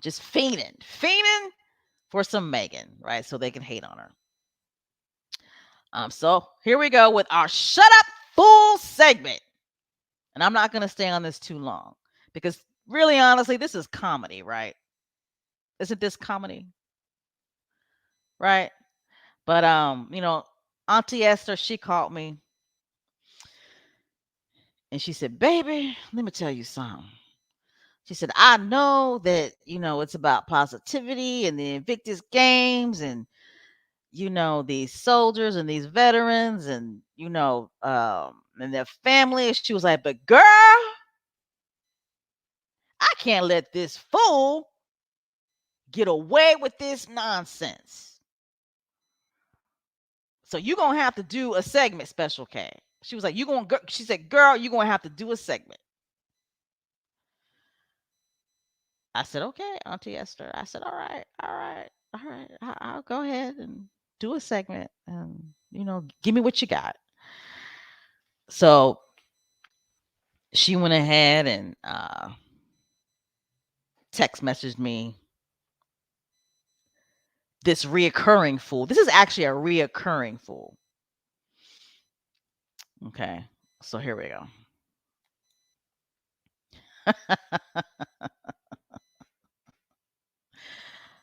Just fiending for some Megan, right? So they can hate on her. So here we go with our shut up fool segment. And I'm not gonna stay on this too long because really honestly, this is comedy, right? Isn't this comedy? Right? But Auntie Esther, she called me and she said, "Baby, let me tell you something." She said, "I know that, it's about positivity and the Invictus Games and these soldiers and these veterans and and their families." She was like, "But girl, I can't let this fool get away with this nonsense. So you're gonna have to do a segment, Special K." She was like, she said, "Girl, you're gonna have to do a segment." I said, "Okay, Auntie Esther." I said, "All right, all right, all right. I'll go ahead and do a segment and give me what you got." So she went ahead and text messaged me this reoccurring fool. This is actually a reoccurring fool. Okay, so here we go.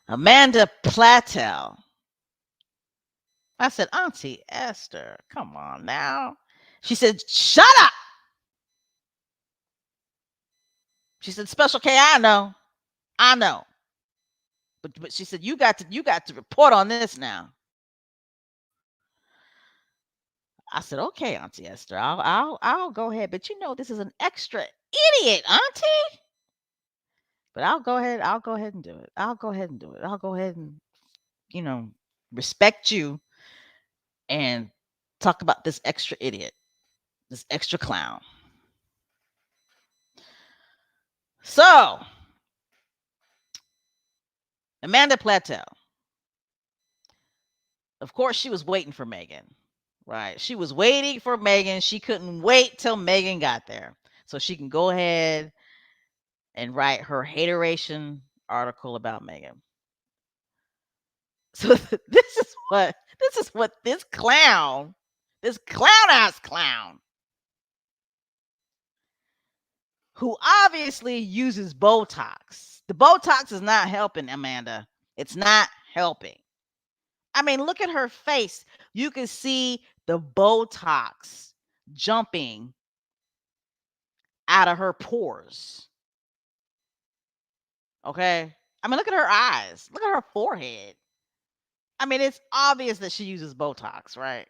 Amanda Platel. I said, "Auntie Esther, come on now." She said, "Shut up." She said, "Special K, I know. I know." But she said, "You got to report on this now." I said, "Okay, Auntie Esther, I'll go ahead. But this is an extra idiot, Auntie. But I'll go ahead and do it. I'll go ahead and do it. I'll go ahead and, you know, respect you and talk about this extra idiot, this extra clown." So, Amanda Plateau, of course, she was waiting for Megan, right? She was waiting for Megan. She couldn't wait till Megan got there so she can go ahead and write her hateration article about Megan. So this is what this clown ass clown, who obviously uses Botox. The Botox is not helping, Amanda. It's not helping. I mean, look at her face. You can see the Botox jumping out of her pores. Okay? I mean, look at her eyes. Look at her forehead. I mean, it's obvious that she uses Botox, right?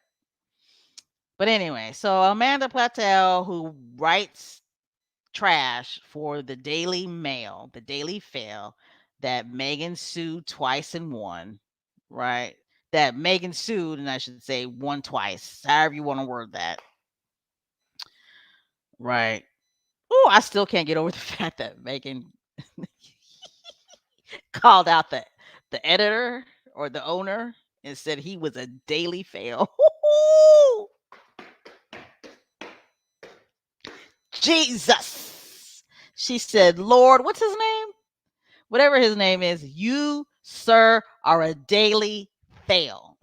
But anyway, so Amanda Platel, who writes trash for the Daily Mail, the Daily Fail, that Megan sued twice and won, right? That Megan sued, and I should say won twice, however you want to word that, right? Oh, I still can't get over the fact that Megan called out the editor or the owner and said he was a daily fail. Jesus. She said, "Lord, what's his name? Whatever his name is, you, sir, are a daily fail."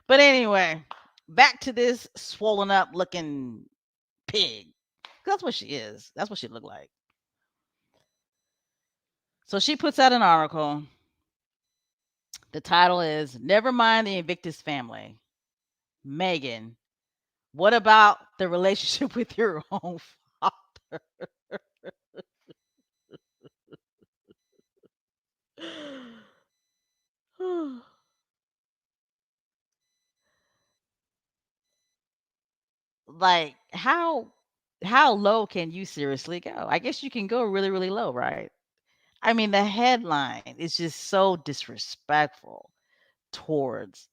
But anyway, back to this swollen up looking pig. That's what she is. That's what she looked like. So she puts out an article The title is Never Mind the Invictus Family. Megan, what about the relationship with your own father? Like how low can you seriously go? I guess you can go really, really low, right? I mean, the headline is just so disrespectful towards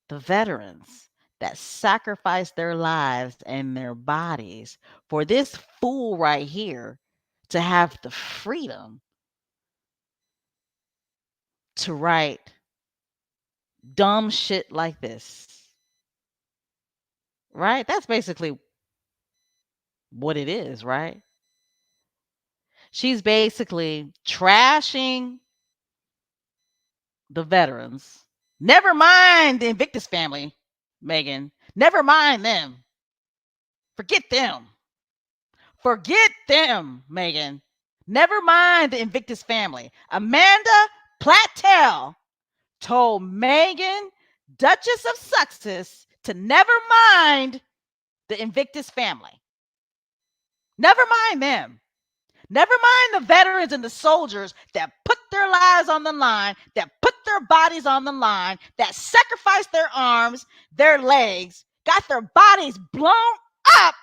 the veterans that sacrificed their lives and their bodies for this fool right here to have the freedom to write dumb shit like this. Right? That's basically what it is, right? She's basically trashing the veterans. Never mind the Invictus family, Megan. Never mind them. Forget them. Forget them, Megan. Never mind the Invictus family. Amanda Plattell told Meghan, Duchess of Sussex, to never mind the Invictus family. Never mind them. Never mind the veterans and the soldiers that put their lives on the line, that put their bodies on the line, that sacrificed their arms, their legs, got their bodies blown up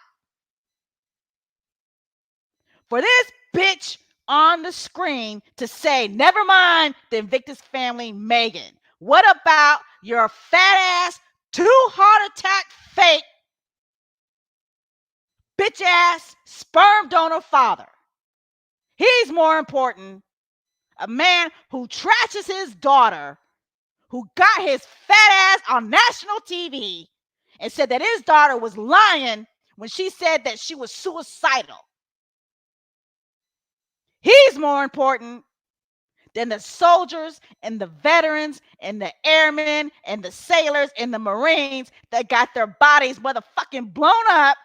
for this bitch on the screen to say, never mind the Invictus family, Megan. What about your fat ass, two heart attack fake, bitch ass sperm donor father? He's more important. A man who trashes his daughter, who got his fat ass on national TV and said that his daughter was lying when she said that she was suicidal. He's more important than the soldiers and the veterans and the airmen and the sailors and the Marines that got their bodies motherfucking blown up,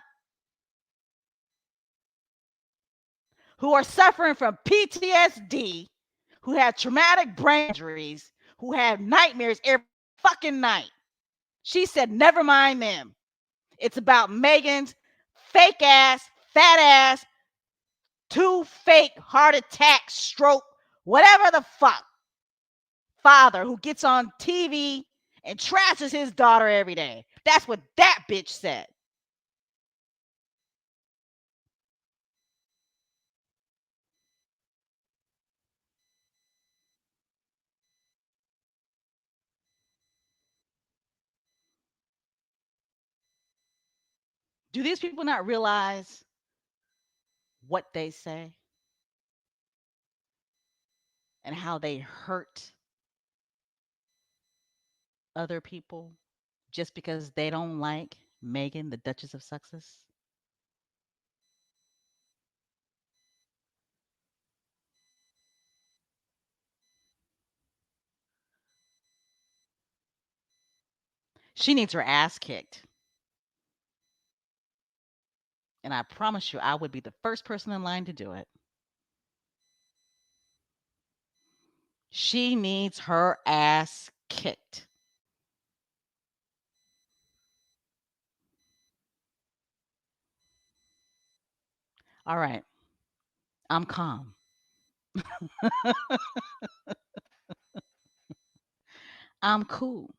who are suffering from PTSD, who have traumatic brain injuries, who have nightmares every fucking night. She said, never mind them. It's about Megan's fake ass, fat ass, two fake heart attack, stroke, whatever the fuck, father who gets on TV and trashes his daughter every day. That's what that bitch said. Do these people not realize what they say and how they hurt other people just because they don't like Meghan, the Duchess of Sussex? She needs her ass kicked. And I promise you, I would be the first person in line to do it. She needs her ass kicked. All right, I'm calm. I'm cool.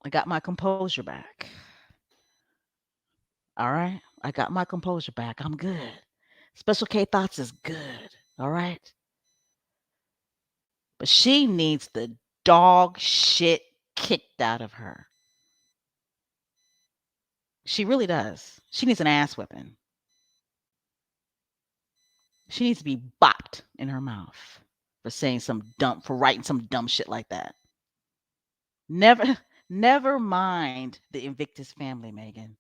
I got my composure back. All right, I got my composure back. I'm good. Special K Thoughts is good. All right, but she needs the dog shit kicked out of her. She really does. She needs an ass whipping. She needs to be bopped in her mouth for saying some dumb, for writing some dumb shit like that. Never, never mind the Invictus family, Megan.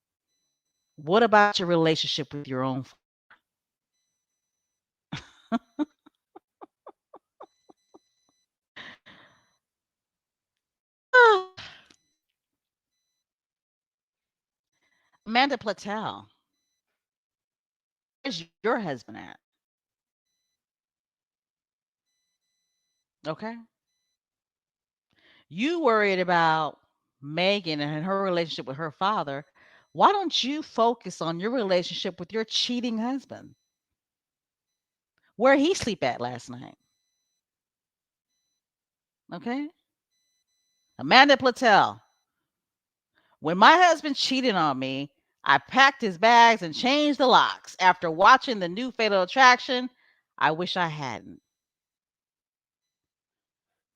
What about your relationship with your own? Amanda Platel, where's your husband at? Okay. You worried about Megan and her relationship with her father. Why don't you focus on your relationship with your cheating husband? Where he sleep at last night? Okay. Amanda Platel. When my husband cheated on me, I packed his bags and changed the locks. After watching the new Fatal Attraction, I wish I hadn't.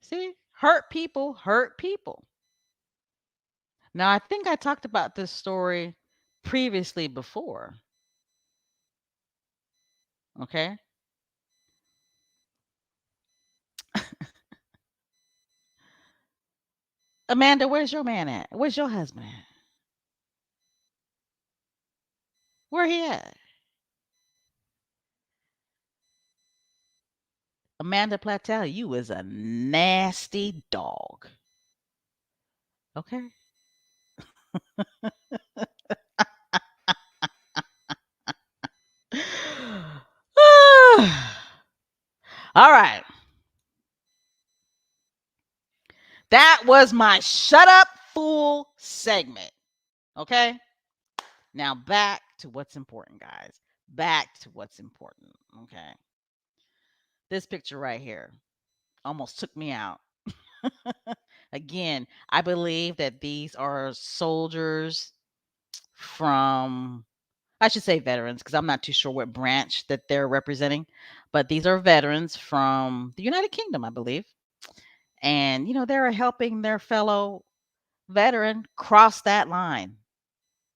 See? Hurt people hurt people. Now, I think I talked about this story previously before. Okay. Amanda, where's your man at? Where's your husband at? Where he at? Amanda Platel, you is a nasty dog. Okay. All right. That was my shut up fool segment. Okay. Now back to what's important, guys. Back to what's important. Okay. This picture right here almost took me out. Again, I believe that these are soldiers from, I should say veterans, because I'm not too sure what branch that they're representing, but these are veterans from the United Kingdom, I believe. And, they're helping their fellow veteran cross that line.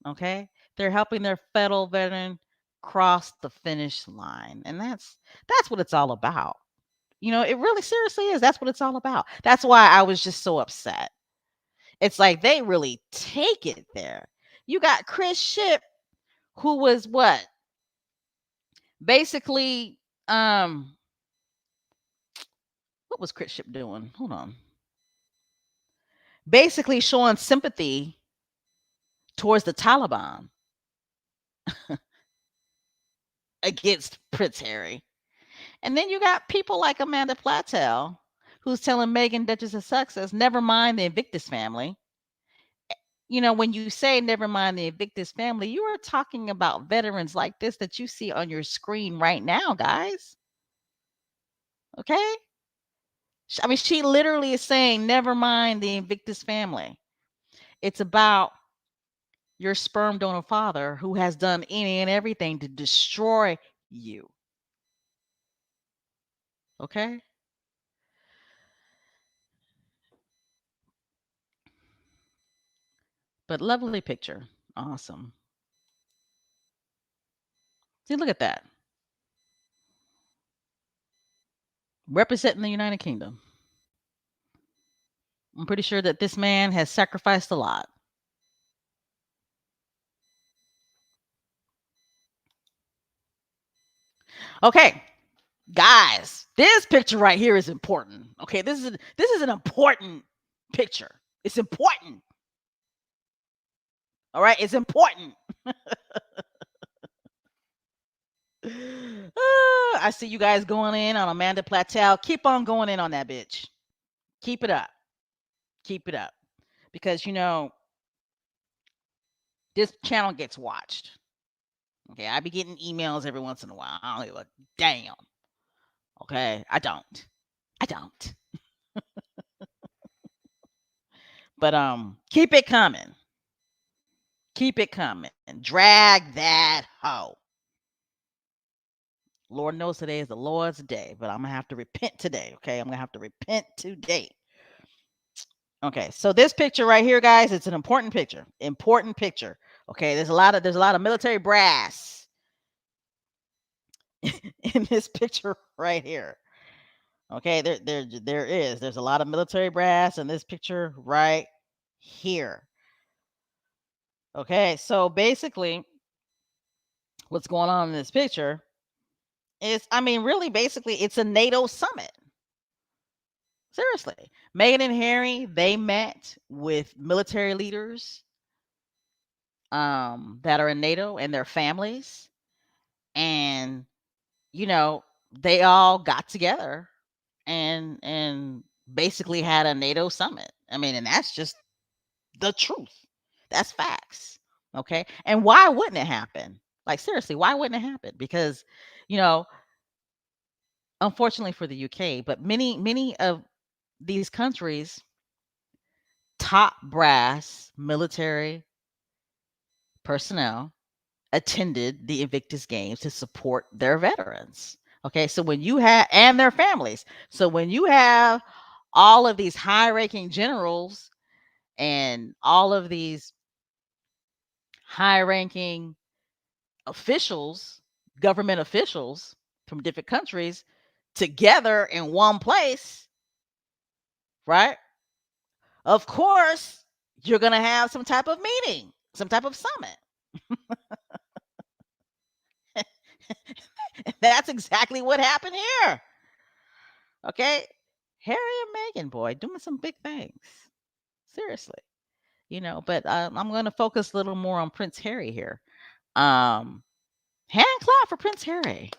Okay. They're helping their fellow veteran cross the finish line. And that's what it's all about. It really seriously is. That's what it's all about. That's why I was just so upset. It's like they really take it there. You got Chris Ship, who was what? Basically, what was Chris Ship doing? Hold on. Basically showing sympathy towards the Taliban against Prince Harry. And then you got people like Amanda Platel, who's telling Meghan, Duchess of Sussex, never mind the Invictus family. When you say never mind the Invictus family, you are talking about veterans like this that you see on your screen right now, guys. Okay? I mean, she literally is saying, never mind the Invictus family. It's about your sperm donor father who has done any and everything to destroy you. Okay? But lovely picture. Awesome. See, look at that. Representing the United Kingdom. I'm pretty sure that this man has sacrificed a lot. Okay, guys, this picture right here is important. Okay, this is an important picture. It's important. All right, it's important. I see you guys going in on Amanda Platel. Keep on going in on that bitch. Keep it up. Keep it up. Because this channel gets watched. Okay, I be getting emails every once in a while. I don't give a damn. Okay, I don't. I don't. But keep it coming. Keep it coming. Drag that hoe. Lord knows today is the Lord's day, but I'm gonna have to repent today. Okay, I'm gonna have to repent today. Okay, so this picture right here, guys, it's an important picture. Important picture. Okay, there's a lot of military brass in this picture right here. Okay, there's a lot of military brass in this picture right here. Okay, so basically, what's going on in this picture is, I mean, really, basically, it's a NATO summit. Seriously, Meghan and Harry, they met with military leaders that are in NATO and their families, and you know they all got together and basically had a NATO summit. I mean, and that's just the truth. That's facts. Okay? And why wouldn't it happen? Like seriously, why wouldn't it happen? Because you know, unfortunately for the UK, but many of these countries top brass military personnel attended the Invictus Games to support their veterans. Okay, so when you have and their families. So when you have all of these high-ranking generals and all of these high-ranking officials, government officials from different countries together in one place, right? Of course, you're going to have some type of meeting, some type of summit. That's exactly what happened here. Okay. Harry and Meghan, boy, doing some big things. Seriously. But I'm going to focus a little more on Prince Harry here. Um, Hand clap for Prince Harry.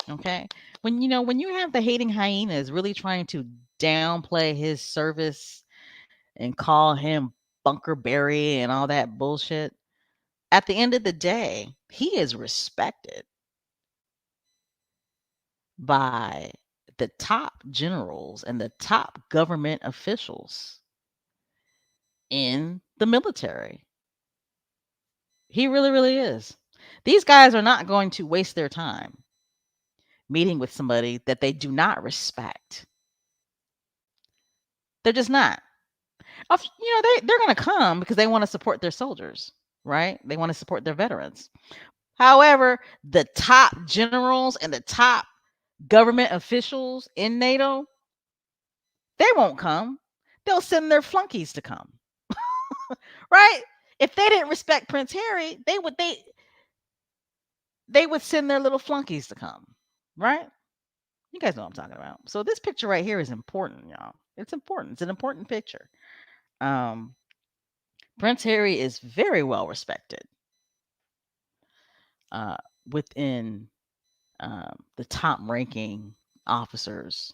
Okay. When you have the hating hyenas really trying to downplay his service and call him Bunker Berry and all that bullshit, at the end of the day, he is respected by the top generals and the top government officials in the military. He really, really is. These guys are not going to waste their time meeting with somebody that they do not respect. They're just not. They're going to come because they want to support their soldiers, right? They want to support their veterans. However, the top generals and the top government officials in NATO, they won't come. They'll send their flunkies to come, right? If they didn't respect Prince Harry, they would send their little flunkies to come, right? You guys know what I'm talking about. So this picture right here is important, y'all. It's important. It's an important picture. Um, Prince Harry is very well respected uh, within the top ranking officers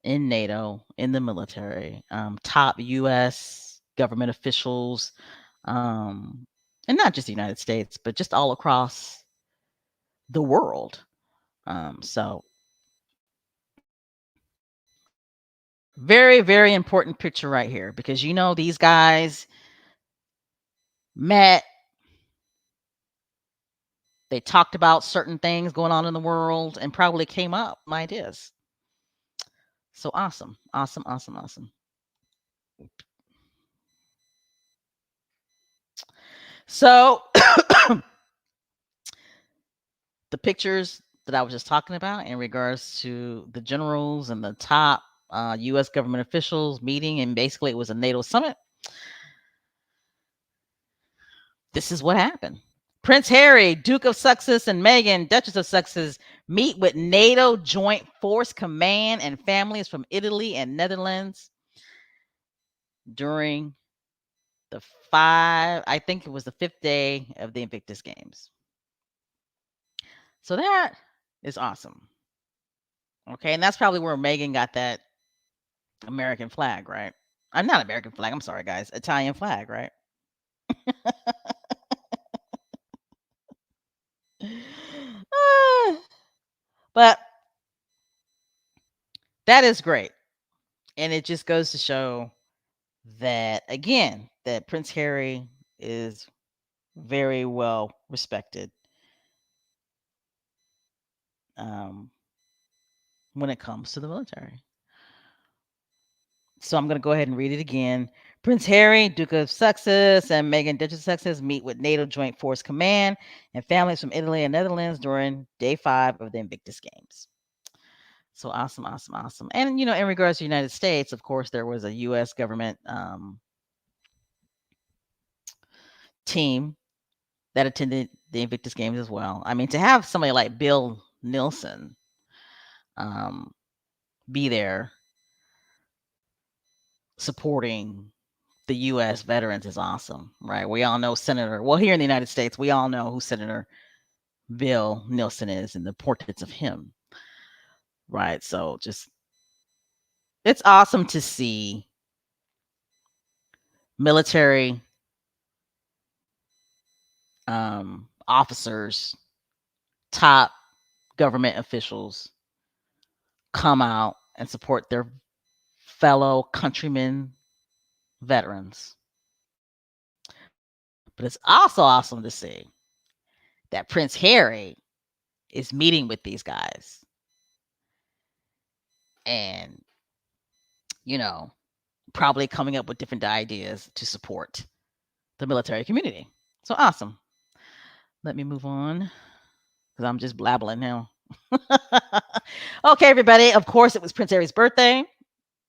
in NATO, in the military, top U.S. government officials, um, and not just the United States, but just all across the world. So, very, very important picture right here because these guys met, they talked about certain things going on in the world, and probably came up with ideas. So awesome, awesome, awesome, awesome. So the pictures that I was just talking about in regards to the generals and the top U.S. government officials meeting, and basically it was a NATO summit. This is what happened. Prince Harry, Duke of Sussex, and Meghan, Duchess of Sussex, meet with NATO Joint Force Command and families from Italy and Netherlands during the I think it was the 5th day of the Invictus Games. So that is awesome. Okay, and that's probably where Meghan got that American flag, right? I'm not American flag. I'm sorry, guys. Italian flag, right? Ah, but that is great. And it just goes to show that, again, that Prince Harry is very well respected um, when it comes to the military. So I'm going to go ahead and read it again. Prince Harry, Duke of Sussex, and Meghan, Duchess of Sussex, meet with NATO Joint Force Command and families from Italy and Netherlands during day 5 of the Invictus Games. So awesome, awesome, awesome. And, in regards to the United States, of course, there was a U.S. government team that attended the Invictus Games as well. I mean, to have somebody like Bill Nelson um, be there supporting the U.S. veterans is awesome, right? We all know here in the United States, we all know who Senator Bill Nelson is and the portraits of him. right? So just it's awesome to see military officers, top government officials come out and support their fellow countrymen, veterans. But it's also awesome to see that Prince Harry is meeting with these guys and, you know, probably coming up with different ideas to support the military community. So awesome. Let me move on because I'm just blabbling now. Okay, everybody. Of course, it was Prince Harry's birthday,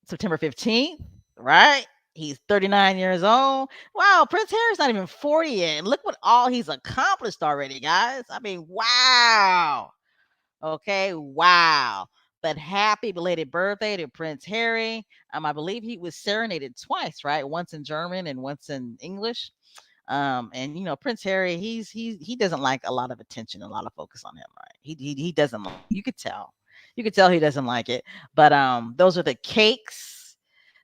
September 15th, right? He's 39 years old. Wow, Prince Harry's not even 40 yet. And look what all he's accomplished already, guys. I mean, wow. Okay, wow. But happy belated birthday to Prince Harry. I believe he was serenaded twice, right? Once in German and once in English. And Prince Harry, he doesn't like a lot of attention, a lot of focus on him, right? He doesn't like. You could tell. You could tell he doesn't like it. But those are the cakes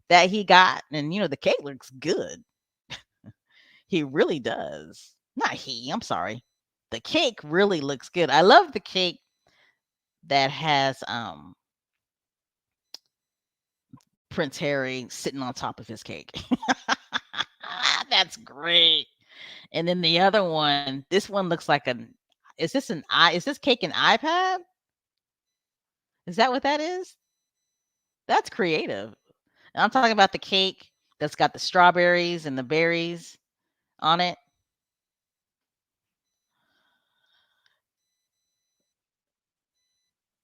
that he got, and the cake looks good. He really does. Not he. I'm sorry. The cake really looks good. I love the cake that has Prince Harry sitting on top of his cake. That's great. And then the other one, this one looks like is this cake an iPad? Is that what that is? That's creative. And I'm talking about the cake that's got the strawberries and the berries on it.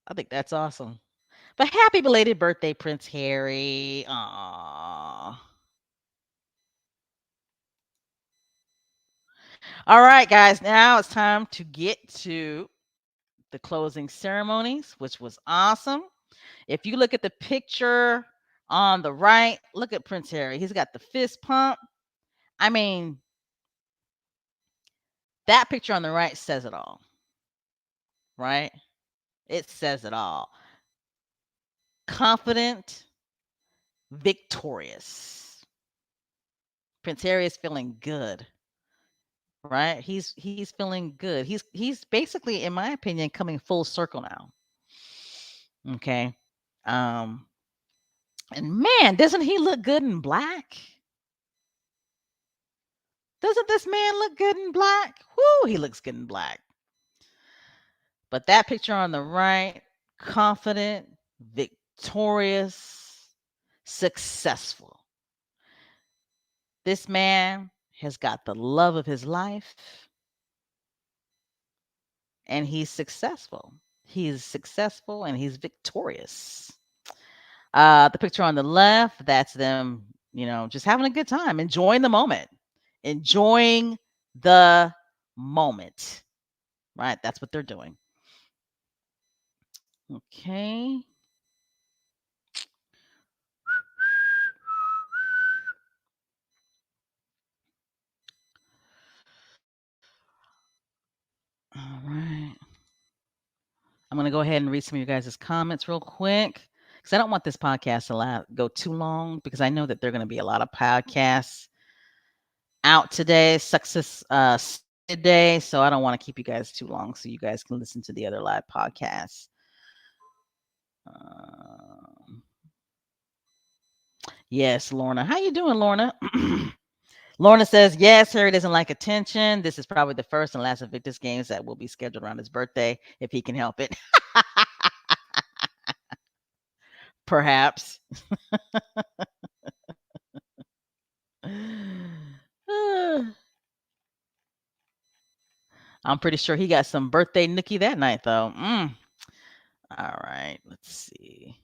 I think that's awesome. But happy belated birthday, Prince Harry. Aww. All right, guys. Now it's time to get to the closing ceremonies, which was awesome. If you look at the picture on the right, look at Prince Harry. He's got the fist pump. I mean, that picture on the right says it all, right? It says it all. Confident, victorious. Prince Harry is feeling good, right? He's feeling good. He's basically, in my opinion, coming full circle now. Okay. Um, and man, doesn't he look good in black? Doesn't this man look good in black? Whoo, he looks good in black. But that picture on the right, confident, victorious, successful. This man has got the love of his life and he's successful. He's successful and he's victorious. The picture on the left, that's them, just having a good time, enjoying the moment, enjoying the moment, right? That's what they're doing. Okay. All right. I'm going to go ahead and read some of you guys' comments real quick because I don't want this podcast to go too long because I know that there are going to be a lot of podcasts out today, success today. So I don't want to keep you guys too long so you guys can listen to the other live podcasts. Yes, Lorna. How you doing, Lorna? Lorna says, yes, Harry doesn't like attention. This is probably the first and last Invictus Games that will be scheduled around his birthday if he can help it. Perhaps. I'm pretty sure he got some birthday nookie that night, though. All right, let's see.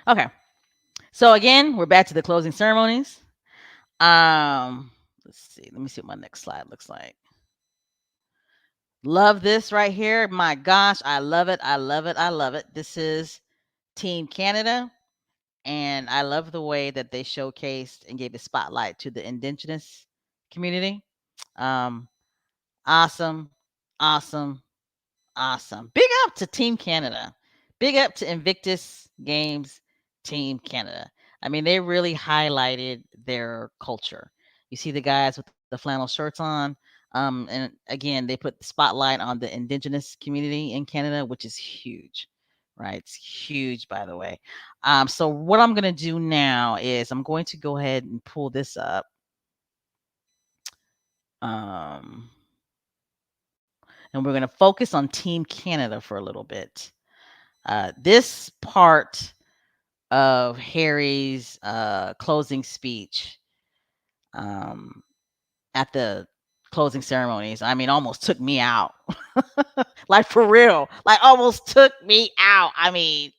Okay, so again, we're back to the closing ceremonies. Let's see. Let me see what my next slide looks like. Love this right here. My gosh, I love it. I love it. I love it. This is Team Canada, and I love the way that they showcased and gave a spotlight to the indigenous community. Um, awesome, awesome, awesome. Big up to Team Canada. Big up to Invictus Games Team Canada. I mean, they really highlighted their culture. You see the guys with the flannel shirts on. And again, they put the spotlight on the indigenous community in Canada, which is huge, right? It's huge, by the way. So what I'm going to do now is I'm going to go ahead and pull this up. Um, and we're going to focus on Team Canada for a little bit. This part of Harry's closing speech um, at the closing ceremonies, I mean, almost took me out. Like for real, like almost took me out. I mean,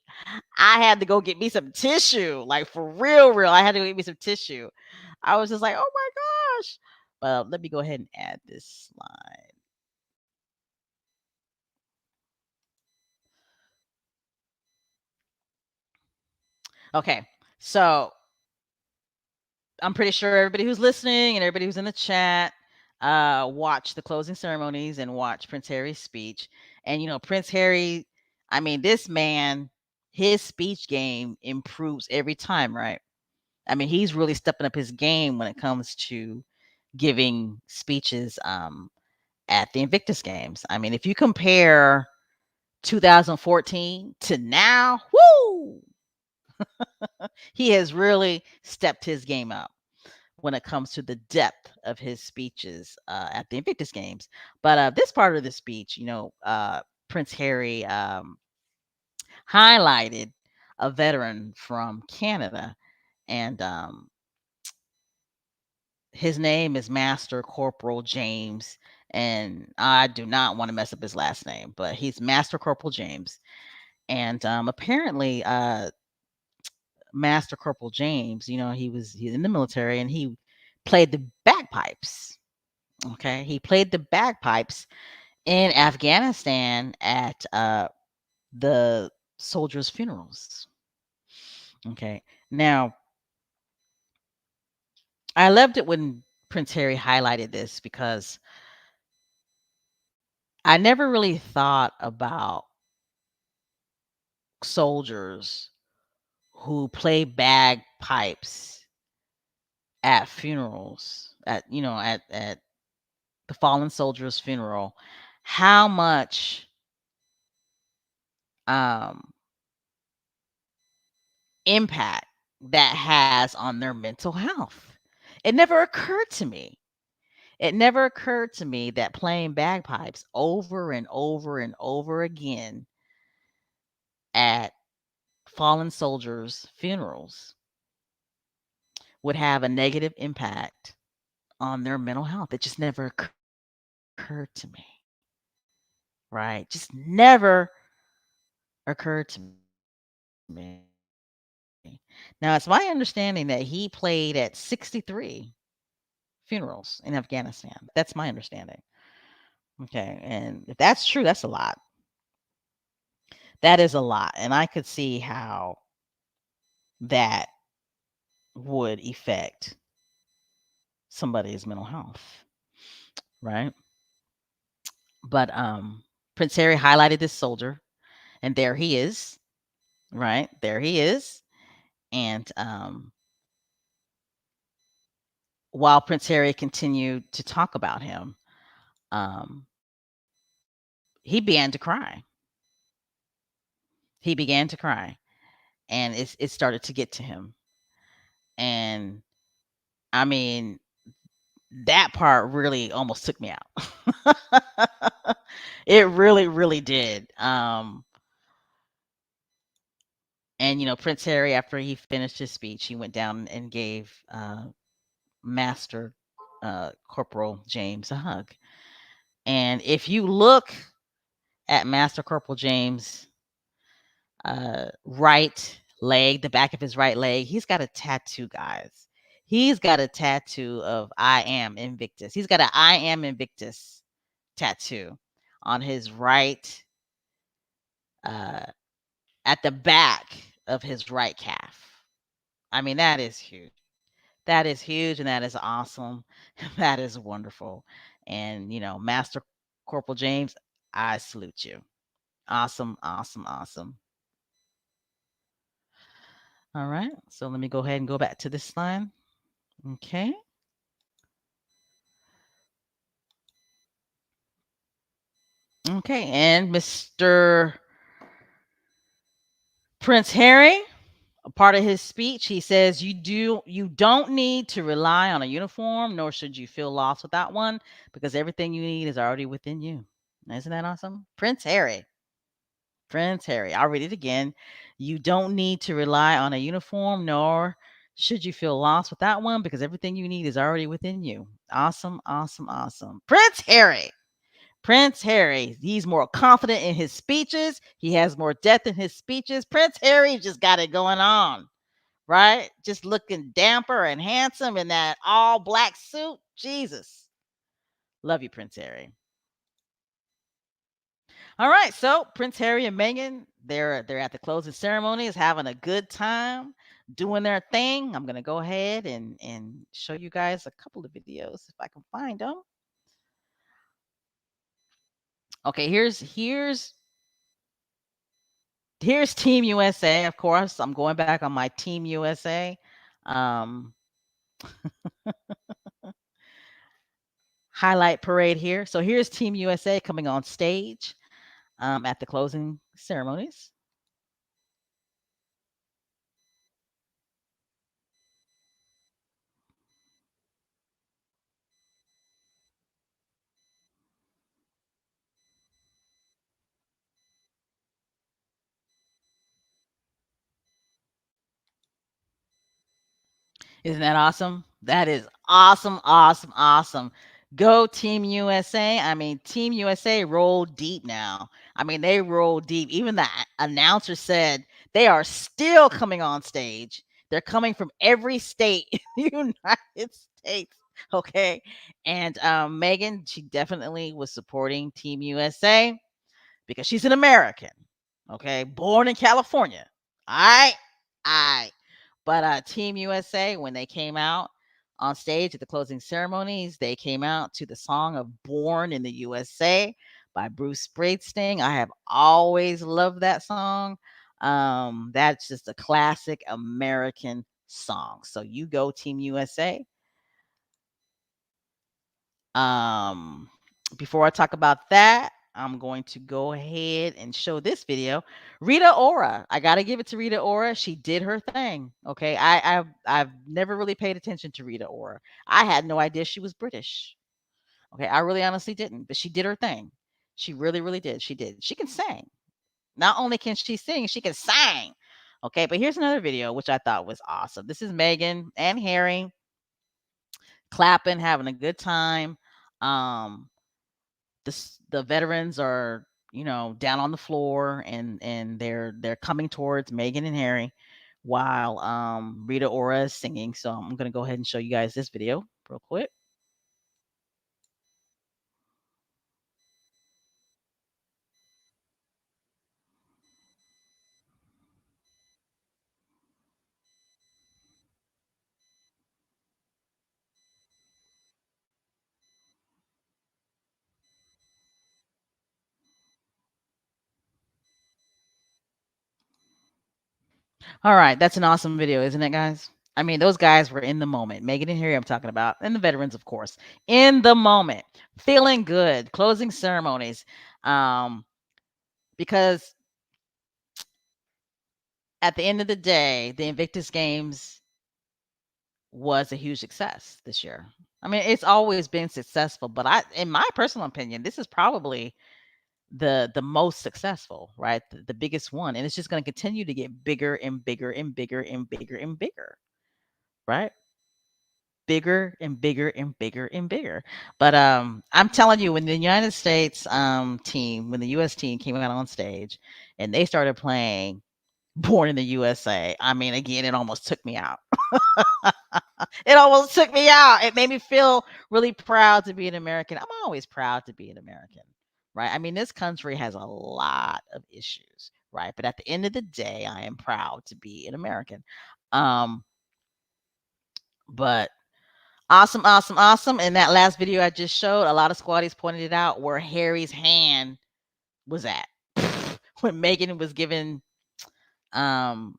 I had to go get me some tissue, like for real, real. I had to go get me some tissue. I was just like, oh my gosh. Well, let me go ahead and add this slide. Okay, so I'm pretty sure everybody who's listening and everybody who's in the chat watched the closing ceremonies and watched Prince Harry's speech. And Prince Harry, I mean, this man, his speech game improves every time, right? I mean, he's really stepping up his game when it comes to giving speeches at the Invictus Games. I mean, if you compare 2014 to now, whoo, he has really stepped his game up when it comes to the depth of his speeches at the Invictus Games. But this part of the speech, Prince Harry highlighted a veteran from Canada, and his name is Master Corporal James. And I do not want to mess up his last name, but he's Master Corporal James. And apparently, Master Corporal James, he's in the military and he played the bagpipes. Okay, he played the bagpipes in Afghanistan at the soldiers' funerals. Okay, now I loved it when Prince Harry highlighted this because I never really thought about soldiers who play bagpipes at funerals, at the fallen soldier's funeral, how much um impact that has on their mental health. It never occurred to me. It never occurred to me that playing bagpipes over and over and over again at fallen soldiers' funerals would have a negative impact on their mental health. It just never occurred to me. Right? Just never occurred to me. Now, it's my understanding that he played at 63 funerals in Afghanistan. That's my understanding. Okay. And if that's true, that's a lot. That is a lot. And I could see how that would affect somebody's mental health. Right. But Prince Harry highlighted this soldier, and there he is. Right. There he is. And while Prince Harry continued to talk about him, um, he began to cry. He began to cry, and it started to get to him. And I mean, that part really almost took me out. It really, really did. And Prince Harry, after he finished his speech, he went down and gave Master Corporal James a hug. And if you look at Master Corporal James' right leg, the back of his right leg, he's got a tattoo, guys. He's got a tattoo of I am Invictus. He's got an I am Invictus tattoo on his right uh, at the back of his right calf. I mean, that is huge. That is huge and that is awesome. That is wonderful. And, Master Corporal James, I salute you. Awesome, awesome, awesome. All right. So let me go ahead and go back to this slide. Okay. Okay. And Mr. Prince Harry, a part of his speech, he says, you don't need to rely on a uniform, nor should you feel lost without one, because everything you need is already within you. Isn't that awesome? Prince Harry. Prince Harry. I'll read it again. You don't need to rely on a uniform, nor should you feel lost without one, because everything you need is already within you. Awesome, awesome, awesome. Prince Harry. Prince Harry, he's more confident in his speeches. He has more depth in his speeches. Prince Harry just got it going on, right? Just looking damper and handsome in that all black suit. Jesus. Love you, Prince Harry. All right, so Prince Harry and Meghan, they're at the closing ceremonies, having a good time, doing their thing. I'm gonna go ahead and show you guys a couple of videos if I can find them. Okay, here's Team USA. Of course, I'm going back on my Team USA. Um, highlight parade here. So here's Team USA coming on stage at the closing ceremonies. Isn't that awesome? That is awesome, awesome, awesome. Go Team USA. I mean, Team USA roll deep now. I mean, they roll deep. Even the announcer said they are still coming on stage. They're coming from every state in the United States. Okay. And Megan, she definitely was supporting Team USA because she's an American. Okay. Born in California. All right. All right. But Team USA, when they came out on stage at the closing ceremonies, they came out to the song of Born in the USA by Bruce Springsteen. I have always loved that song. That's just a classic American song. So you go Team USA. Um, Before I talk about that, I'm going to go ahead and show this video. Rita Ora, I got to give it to Rita Ora. She did her thing. Okay, I've never really paid attention to Rita Ora. I had no idea she was British. Okay, I really honestly didn't, but she did her thing. She really, really did. She did. She can sing. Not only can she sing, she can sing. Okay, but here's another video which I thought was awesome. This is Meghan and Harry clapping, having a good time. Um, the veterans are down on the floor and they're coming towards Meghan and Harry while Rita Ora is singing. So I'm gonna go ahead and show you guys this video real quick. All right, that's an awesome video, isn't it, guys? I mean, those guys were in the moment. Meghan and Harry, I'm talking about, and the veterans, of course, in the moment, feeling good, closing ceremonies, um, because at the end of the day, the Invictus Games was a huge success this year. I mean, it's always been successful, but in my personal opinion, this is probably the most successful, right? The biggest one, and it's just going to continue to get bigger and bigger and bigger and bigger and bigger, right? Bigger and bigger and bigger and bigger. But I'm telling you, when the United States team, when the US team came out on stage and they started playing Born in the USA, I mean, again, it almost took me out. It almost took me out. It made me feel really proud to be an American. I'm always proud to be an American, right? I mean, this country has a lot of issues, right? But at the end of the day, I am proud to be an American. Um, but awesome, awesome, awesome. In that last video I just showed, a lot of squaddies pointed it out where Harry's hand was at when Meghan was giving um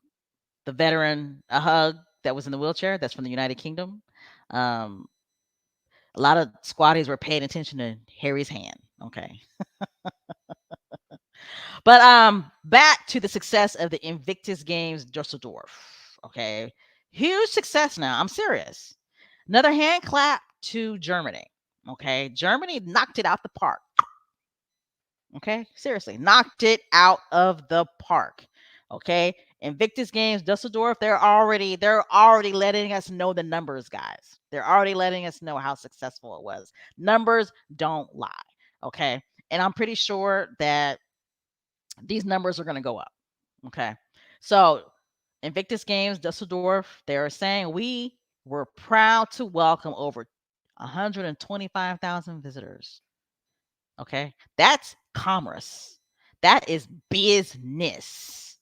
the veteran a hug that was in the wheelchair. That's from the United Kingdom. Um, a lot of squaddies were paying attention to Harry's hand. Okay. But back to the success of the Invictus Games Dusseldorf. Okay. Huge success now. I'm serious. Another hand clap to Germany. Okay. Germany knocked it out the park. Okay. Seriously, knocked it out of the park. Okay. Invictus Games Dusseldorf, they're already letting us know the numbers, guys. They're already letting us know how successful it was. Numbers don't lie. Okay. And I'm pretty sure that these numbers are going to go up. Okay. So, Invictus Games Dusseldorf, they're saying we were proud to welcome over 125,000 visitors. Okay. That's commerce. That is business.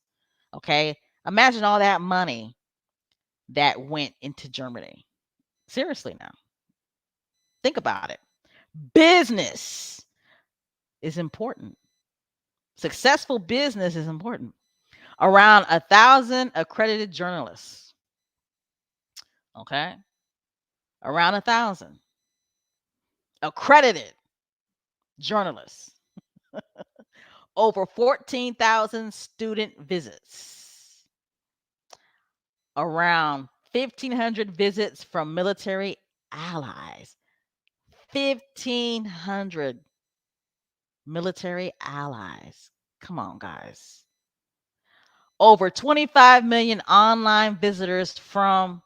Okay. Imagine all that money that went into Germany. Seriously now. Think about it. Business is important. Successful business is important. Around 1,000 accredited journalists. Okay. Around 1,000 accredited journalists. Over 14,000 student visits. Around 1,500 visits from military allies. 1,500 military allies. Come on, guys. Over 25 million online visitors from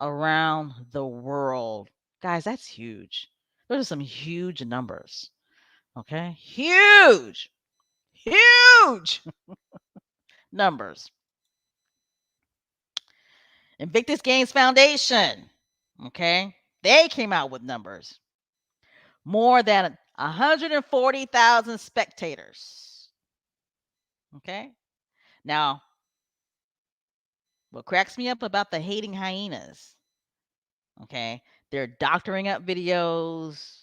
around the world. Guys, that's huge. Those are some huge numbers. Okay? Huge. Huge numbers. Invictus Games Foundation. Okay? They came out with numbers. More than 140,000 spectators. Okay? Now, what cracks me up about the hating hyenas, okay? They're doctoring up videos,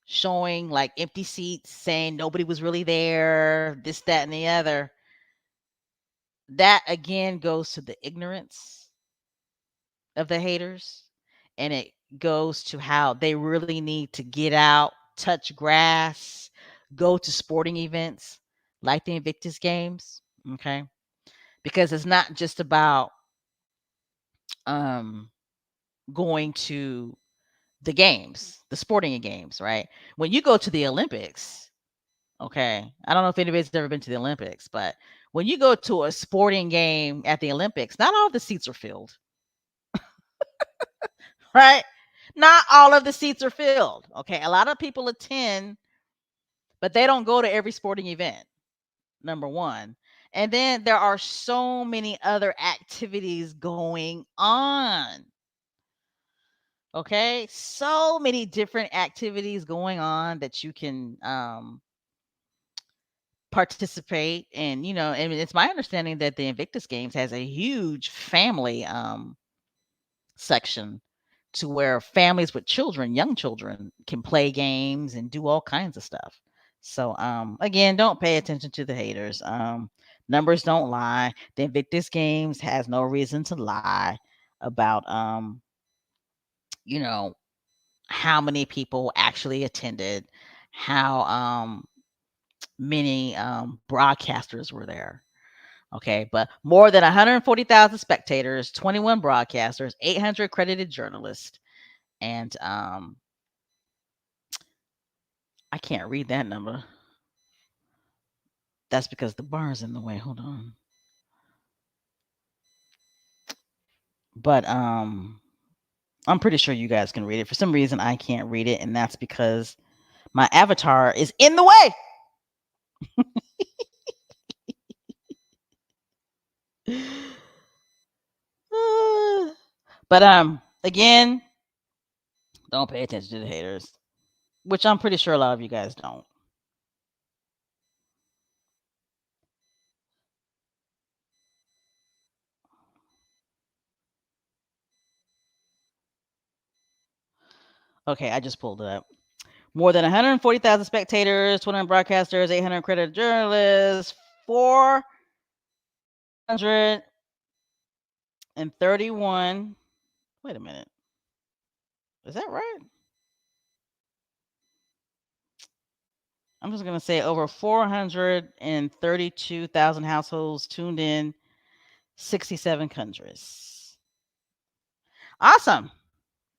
showing like empty seats, saying nobody was really there, this, that, and the other. That again goes to the ignorance of the haters. And it goes to how they really need to get out, touch grass, go to sporting events like the Invictus Games. Okay. Because it's not just about um going to the games, the sporting games, right? When you go to the Olympics, okay, I don't know if anybody's ever been to the Olympics, but when you go to a sporting game at the Olympics, not all the seats are filled, right? Not all of the seats are filled. Okay, a lot of people attend, but they don't go to every sporting event. Number one. And then there are so many other activities going on. Okay, so many different activities going on that you can participate and and it's my understanding that the Invictus Games has a huge family section to where families with children, young children, can play games and do all kinds of stuff. So again, don't pay attention to the haters. Numbers don't lie. The Invictus Games has no reason to lie about you know how many people actually attended, how many broadcasters were there. Okay, but more than 140,000 spectators, 21 broadcasters, 800 accredited journalists, and I can't read that number. That's because the bar's in the way. Hold on. But I'm pretty sure you guys can read it. For some reason, I can't read it, and that's because my avatar is in the way. But again, don't pay attention to the haters, which I'm pretty sure a lot of you guys don't. Okay, I just pulled it up. More than 140,000 spectators, 200 broadcasters, 800 accredited journalists, 431. Wait a minute. Is that right? I'm just going to say over 432,000 households tuned in, 67 countries. Awesome.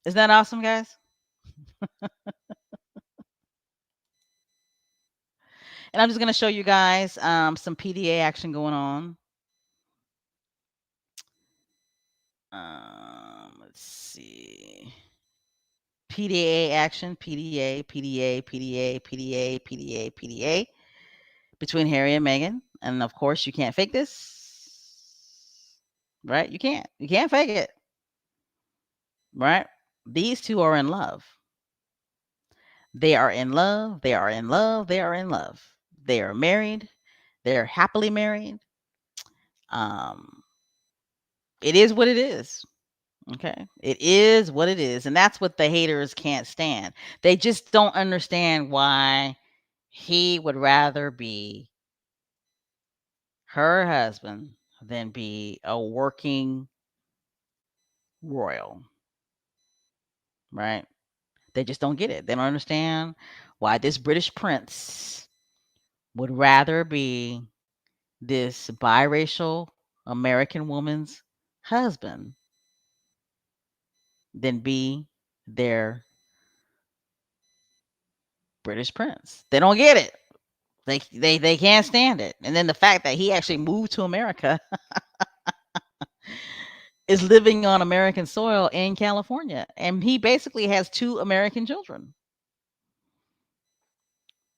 Isn't that awesome, guys? And I'm just going to show you guys some PDA action going on. Let's see. PDA action, PDA, PDA, PDA, PDA, PDA, PDA between Harry and Meghan. And of course, you can't fake this. Right? You can't. You can't fake it. Right? These two are in love. They are in love. They are in love. They are in love. They are married. They're happily married. Um, it is what it is. Okay. It is what it is. And that's what the haters can't stand. They just don't understand why he would rather be her husband than be a working royal, right? They just don't get it. They don't understand why this British prince would rather be this biracial American woman's husband than be their British prince. They don't get it. They can't stand it. And then the fact that he actually moved to America is living on American soil in California, and he basically has two American children,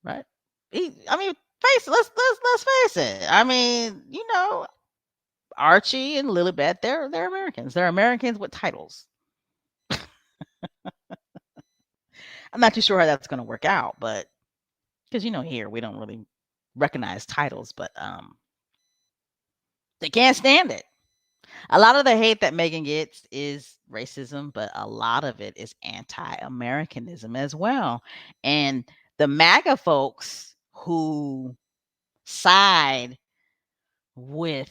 right? I mean, let's face it. I mean, Archie and Lilibet, they're Americans. They're Americans with titles. I'm not too sure how that's going to work out, but because here we don't really recognize titles, but they can't stand it. A lot of the hate that Megan gets is racism, but a lot of it is anti-Americanism as well. And the MAGA folks who side with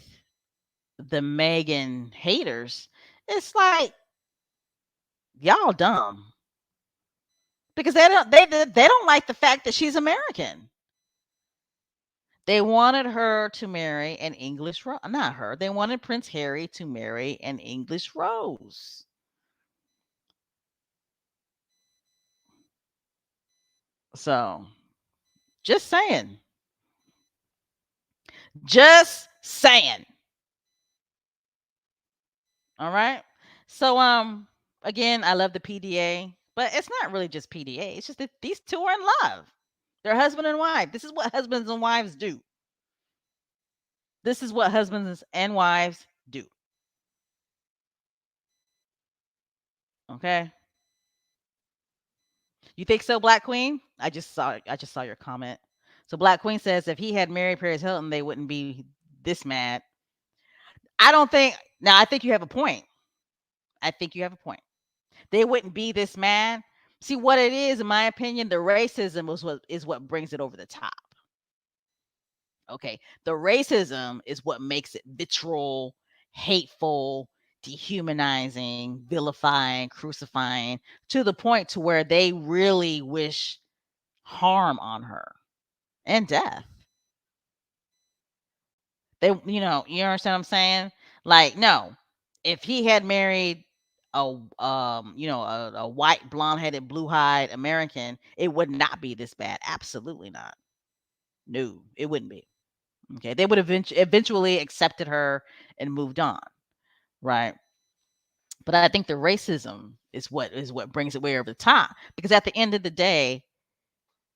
the Megan haters, it's like y'all dumb because they don't like the fact that she's American. They wanted her to marry an English not her. They wanted Prince Harry to marry an English rose. So, just saying. Just saying. All right. So again, I love the PDA, but it's not really just PDA. It's just that these two are in love. They're husband and wife. This is what husbands and wives do. This is what husbands and wives do. Okay? You think so, Black Queen? I just saw your comment. So Black Queen says if he had married Paris Hilton, they wouldn't be this mad. I don't think now I think you have a point. I think you have a point. They wouldn't be this mad. See what it is, in my opinion, the racism is what brings it over the top. Okay. The racism is what makes it vitriol, hateful, dehumanizing, vilifying, crucifying to the point to where they really wish harm on her and death. You understand what I'm saying? Like, no, if he had married a white, blonde-headed, blue-eyed American, it would not be this bad. Absolutely not. No, it wouldn't be. Okay, they would have eventually accepted her and moved on, right? But I think the racism is what brings it way over the top because at the end of the day,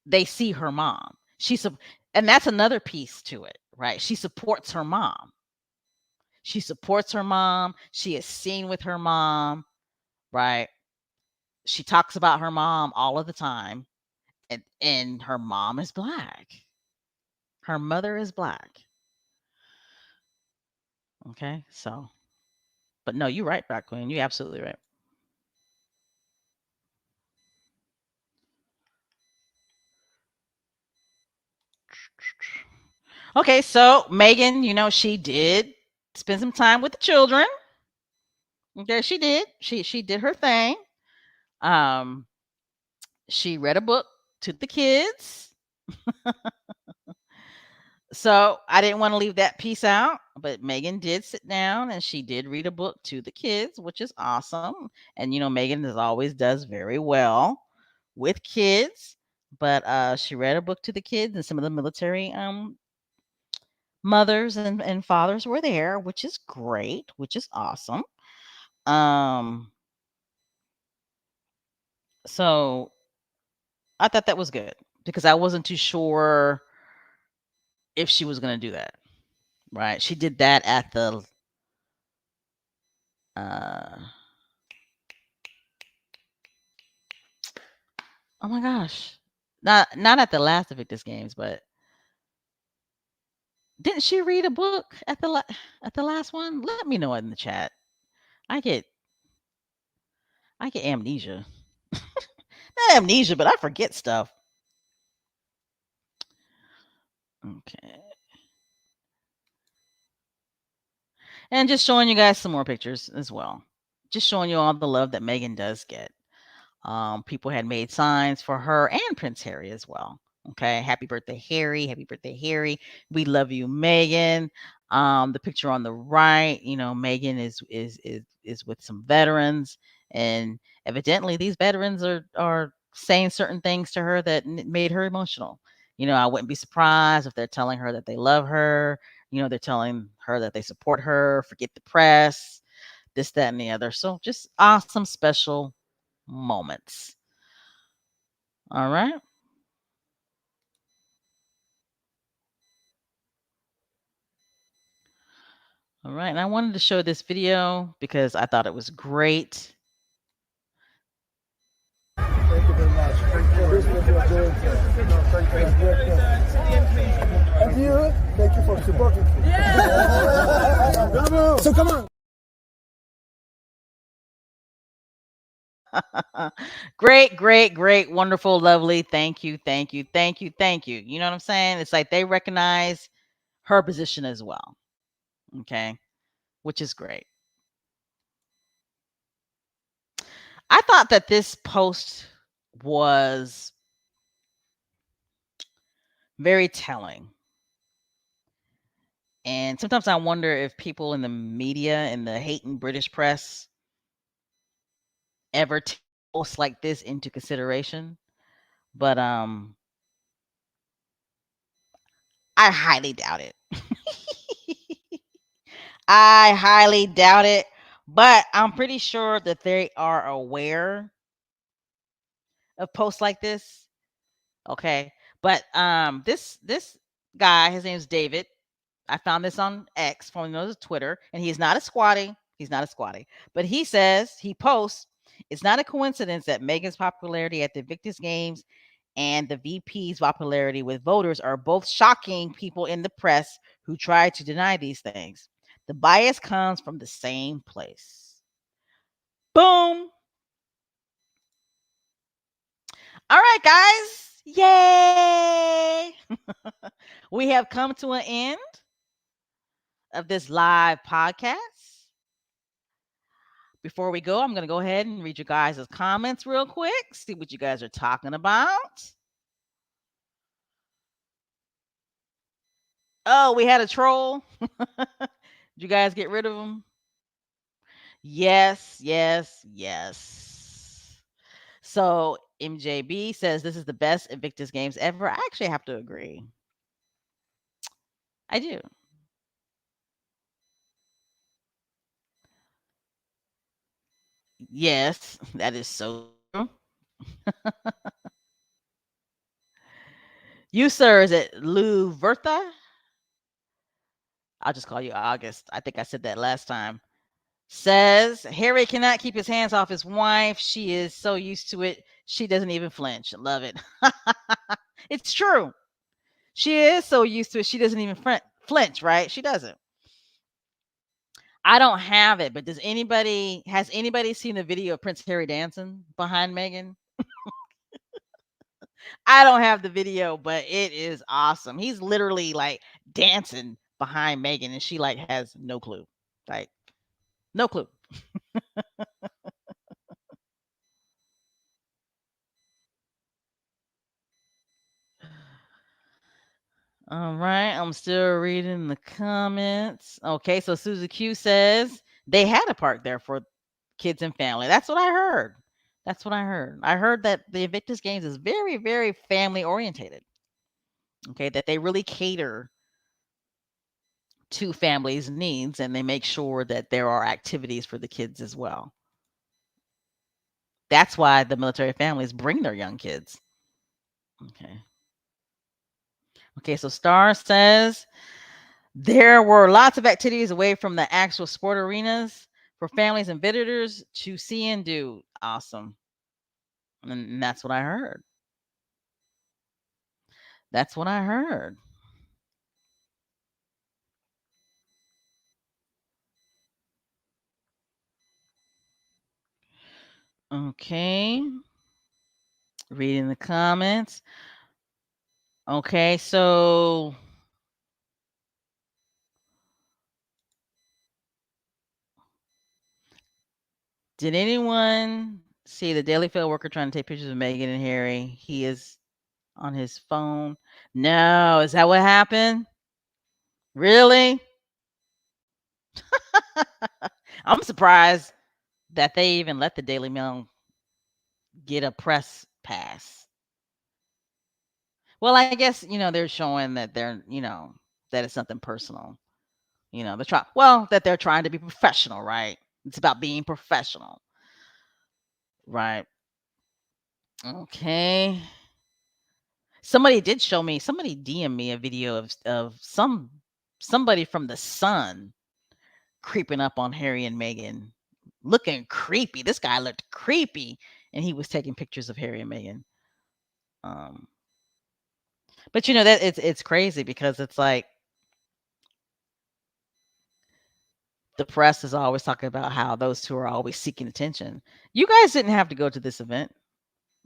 they see her mom. And that's another piece to it, right? She supports her mom. She supports her mom. She is seen with her mom, right? She talks about her mom all of the time, and her mom is black. Her mother is black. Okay, so, but no, you're right, Black Queen. You're absolutely right. Okay, so Megan, she did spend some time with the children. Okay, she did. She did her thing. Um, she read a book to the kids. So I didn't want to leave that piece out, but Megan did sit down and she did read a book to the kids, which is awesome. And Megan as always does very well with kids. But she read a book to the kids, and some of the military mothers and fathers were there, which is great, which is awesome. Um, so I thought that was good because I wasn't too sure if she was going to do that. Right? She did that at the uh oh my gosh. Not at the last Invictus Games, but didn't she read a book at the last one? Let me know in the chat. I get I get amnesia. Not amnesia, but I forget stuff. Okay. And just showing you guys some more pictures as well. Just showing you all the love that Megan does get. People had made signs for her and Prince Harry as well. Okay, happy birthday, Harry! Happy birthday, Harry! We love you, Megan. The picture on the right, Megan is with some veterans, and evidently these veterans are saying certain things to her that made her emotional. I wouldn't be surprised if they're telling her that they love her. They're telling her that they support her. Forget the press, this, that, and the other. So just awesome, special moments. All right. All right. And I wanted to show this video because I thought it was great. Thank you very much. Thank you. Appreciate what you're doing. No, thank you. And you, thank you for supporting me. Yeah. So come on. Great, great, great, wonderful, lovely. Thank you, thank you, thank you, thank you. You know what I'm saying? It's like they recognize her position as well. Okay. Which is great. I thought that this post was very telling. And sometimes I wonder if people in the media and the hating British press ever take posts like this into consideration. But I highly doubt it. I highly doubt it. But I'm pretty sure that they are aware of posts like this. Okay. But this guy, his name is David. I found this on X, formerly known as Twitter, and he's not a squatty. He's not a squatty. But he says, he posts, it's not a coincidence that Meghan's popularity at the Invictus Games and the VP's popularity with voters are both shocking people in the press who try to deny these things. The bias comes from the same place. Boom. All right, guys. Yay. We have come to an end of this live podcast. Before we go, I'm going to go ahead and read you guys' comments real quick, see what you guys are talking about. Oh, we had a troll. Did you guys get rid of him? Yes, yes, yes. So MJB says this is the best Invictus Games ever. I actually have to agree. I do. Yes, that is so true. You, sir, is it Lou Vertha? I'll just call you August. I think I said that last time. Says Harry cannot keep his hands off his wife. She is so used to it. She doesn't even flinch. Love it. It's true. She is so used to it. She doesn't even flinch, right? She doesn't. I don't have it, but has anybody seen the video of Prince Harry dancing behind Meghan? I don't have the video, but it is awesome. He's literally like dancing behind Megan, and she like has no clue, like no clue. All right, I'm still reading the comments. Okay, so Susie Q says they had a park there for kids and family. That's what I heard. That's what I heard. I heard that the Invictus Games is very, very family orientated. Okay, that they really cater to families' needs and they make sure that there are activities for the kids as well. That's why the military families bring their young kids. Okay. Okay, so Star says there were lots of activities away from the actual sport arenas for families and visitors to see and do. Awesome. And that's what I heard. That's what I heard. Okay. Reading the comments. Okay, so did anyone see the Daily Field worker trying to take pictures of Meghan and Harry? He is on his phone. No, is that what happened? Really? I'm surprised that they even let the Daily Mail get a press pass. Well, I guess, they're showing that that it's something personal. That they're trying to be professional, right? It's about being professional. Right. Okay. Somebody DM me a video of somebody from the Sun creeping up on Harry and Meghan, looking creepy. This guy looked creepy, and he was taking pictures of Harry and Meghan. Um, but that it's crazy because it's like the press is always talking about how those two are always seeking attention. You guys didn't have to go to this event.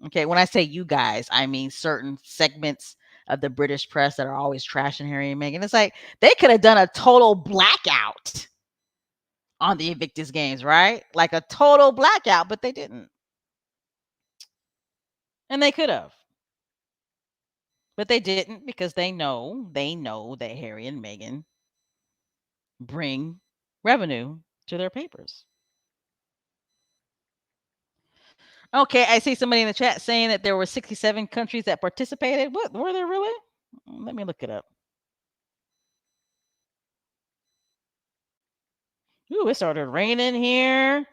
Okay, when I say you guys, I mean certain segments of the British press that are always trashing Harry and Meghan. It's like they could have done a total blackout on the Invictus Games, right? Like a total blackout, but they didn't. And they could have. But they didn't because they know that Harry and Meghan bring revenue to their papers. Okay, I see somebody in the chat saying that there were 67 countries that participated. What were there really? Let me look it up. Ooh, it started raining here.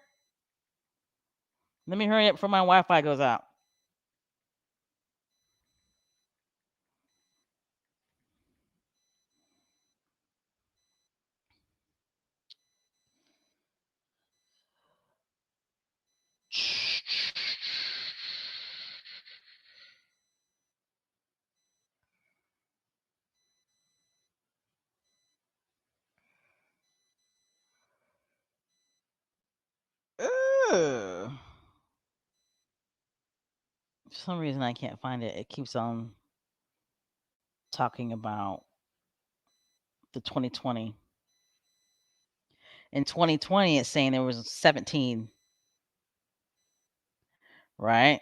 Let me hurry up before my Wi-Fi goes out. Ugh. For some reason I can't find it. It keeps on talking about the 2020. In 2020, it's saying there was 17, right?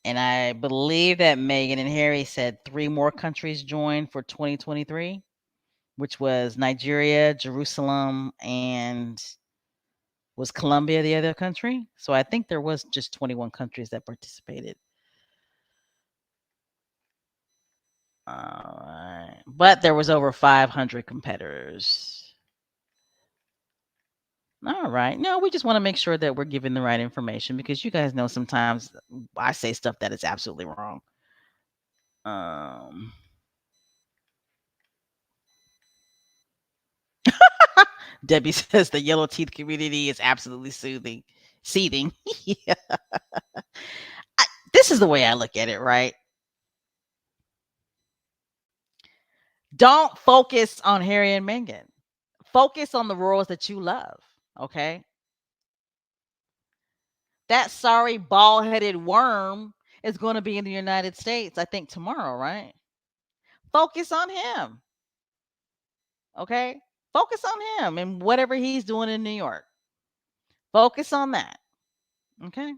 And I believe that Meghan and Harry said 3 more countries joined for 2023, which was Nigeria, Jerusalem, and was Colombia the other country? So I think there was just 21 countries that participated. Alright. But there was over 500 competitors. Alright. No, we just wanna make sure that we're giving the right information because you guys know sometimes I say stuff that is absolutely wrong. Um Debbie says the yellow teeth community is absolutely soothing, seething. Yeah. This is the way I look at it, right? Don't focus on Harry and Meghan. Focus on the royals that you love. Okay. That sorry bald headed worm is going to be in the United States, I think tomorrow, right? Focus on him. Okay? Focus on him and whatever he's doing in New York. Focus on that. Okay?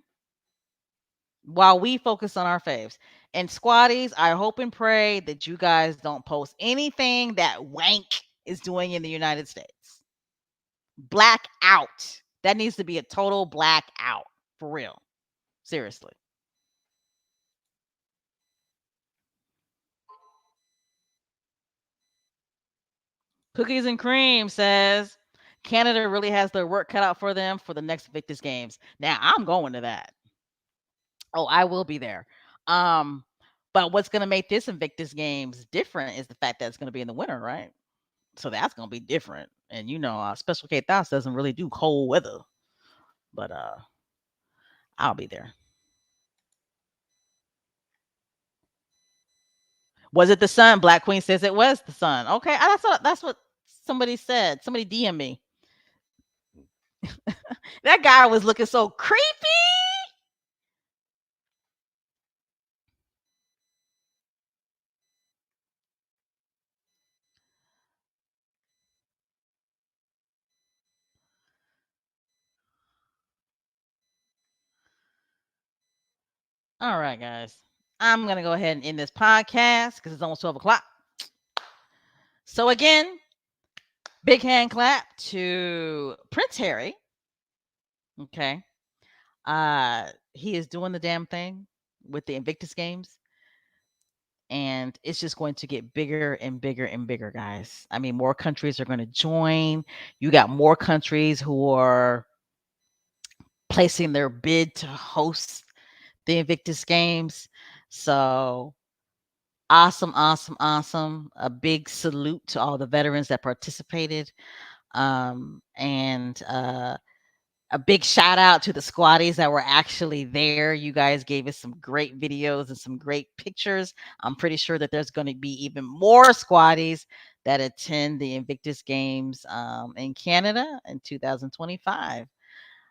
While we focus on our faves. And squatties, I hope and pray that you guys don't post anything that Wank is doing in the United States. Black out. That needs to be a total black out. For real. Seriously. Cookies and Cream says Canada really has their work cut out for them for the next Invictus Games. Now I'm going to that. Oh, I will be there. Um, but what's going to make this Invictus Games different is the fact that it's going to be in the winter, right? So that's going to be different. And Special K Thoughts doesn't really do cold weather, but I'll be there. Was it the sun? Black Queen says it was the sun. Okay, that's what somebody said. Somebody DM me. That guy was looking so creepy. All right, guys. I'm gonna go ahead and end this podcast because it's almost 12 o'clock. So again, big hand clap to Prince Harry. Okay. He is doing the damn thing with the Invictus Games. And it's just going to get bigger and bigger and bigger, guys. I mean, more countries are going to join. You got more countries who are placing their bid to host the Invictus Games. So awesome, awesome, awesome. A big salute to all the veterans that participated. And a big shout out to the squatties that were actually there. You guys gave us some great videos and some great pictures. I'm pretty sure that there's going to be even more squatties that attend the Invictus Games in Canada in 2025.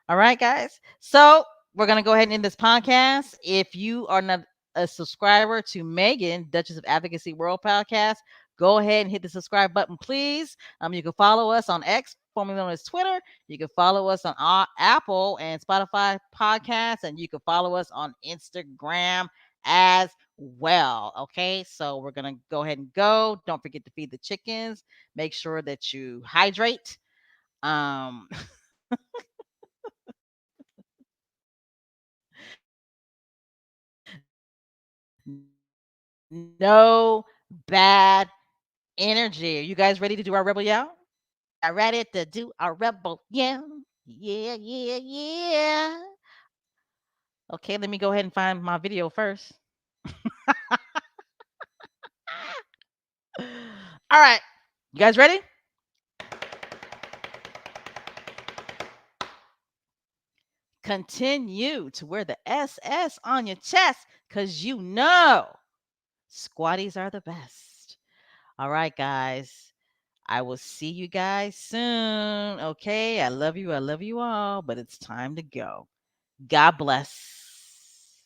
All right, guys. So we're going to go ahead and end this podcast. If you are not a subscriber to Meghan, Duchess of Advocacy World Podcast, go ahead and hit the subscribe button, please. You can follow us on X, formerly known as Twitter. You can follow us on Apple and Spotify podcasts, and you can follow us on Instagram as well. Okay, so we're going to go ahead and go. Don't forget to feed the chickens. Make sure that you hydrate. No bad energy. Are you guys ready to do our rebel yell? Are ready to do our rebel yell? Yeah, yeah, yeah. Okay, let me go ahead and find my video first. All right. You guys ready? Continue to wear the SS on your chest because squatties are the best. All right, guys. I will see you guys soon. Okay. I love you. I love you all, but it's time to go. God bless.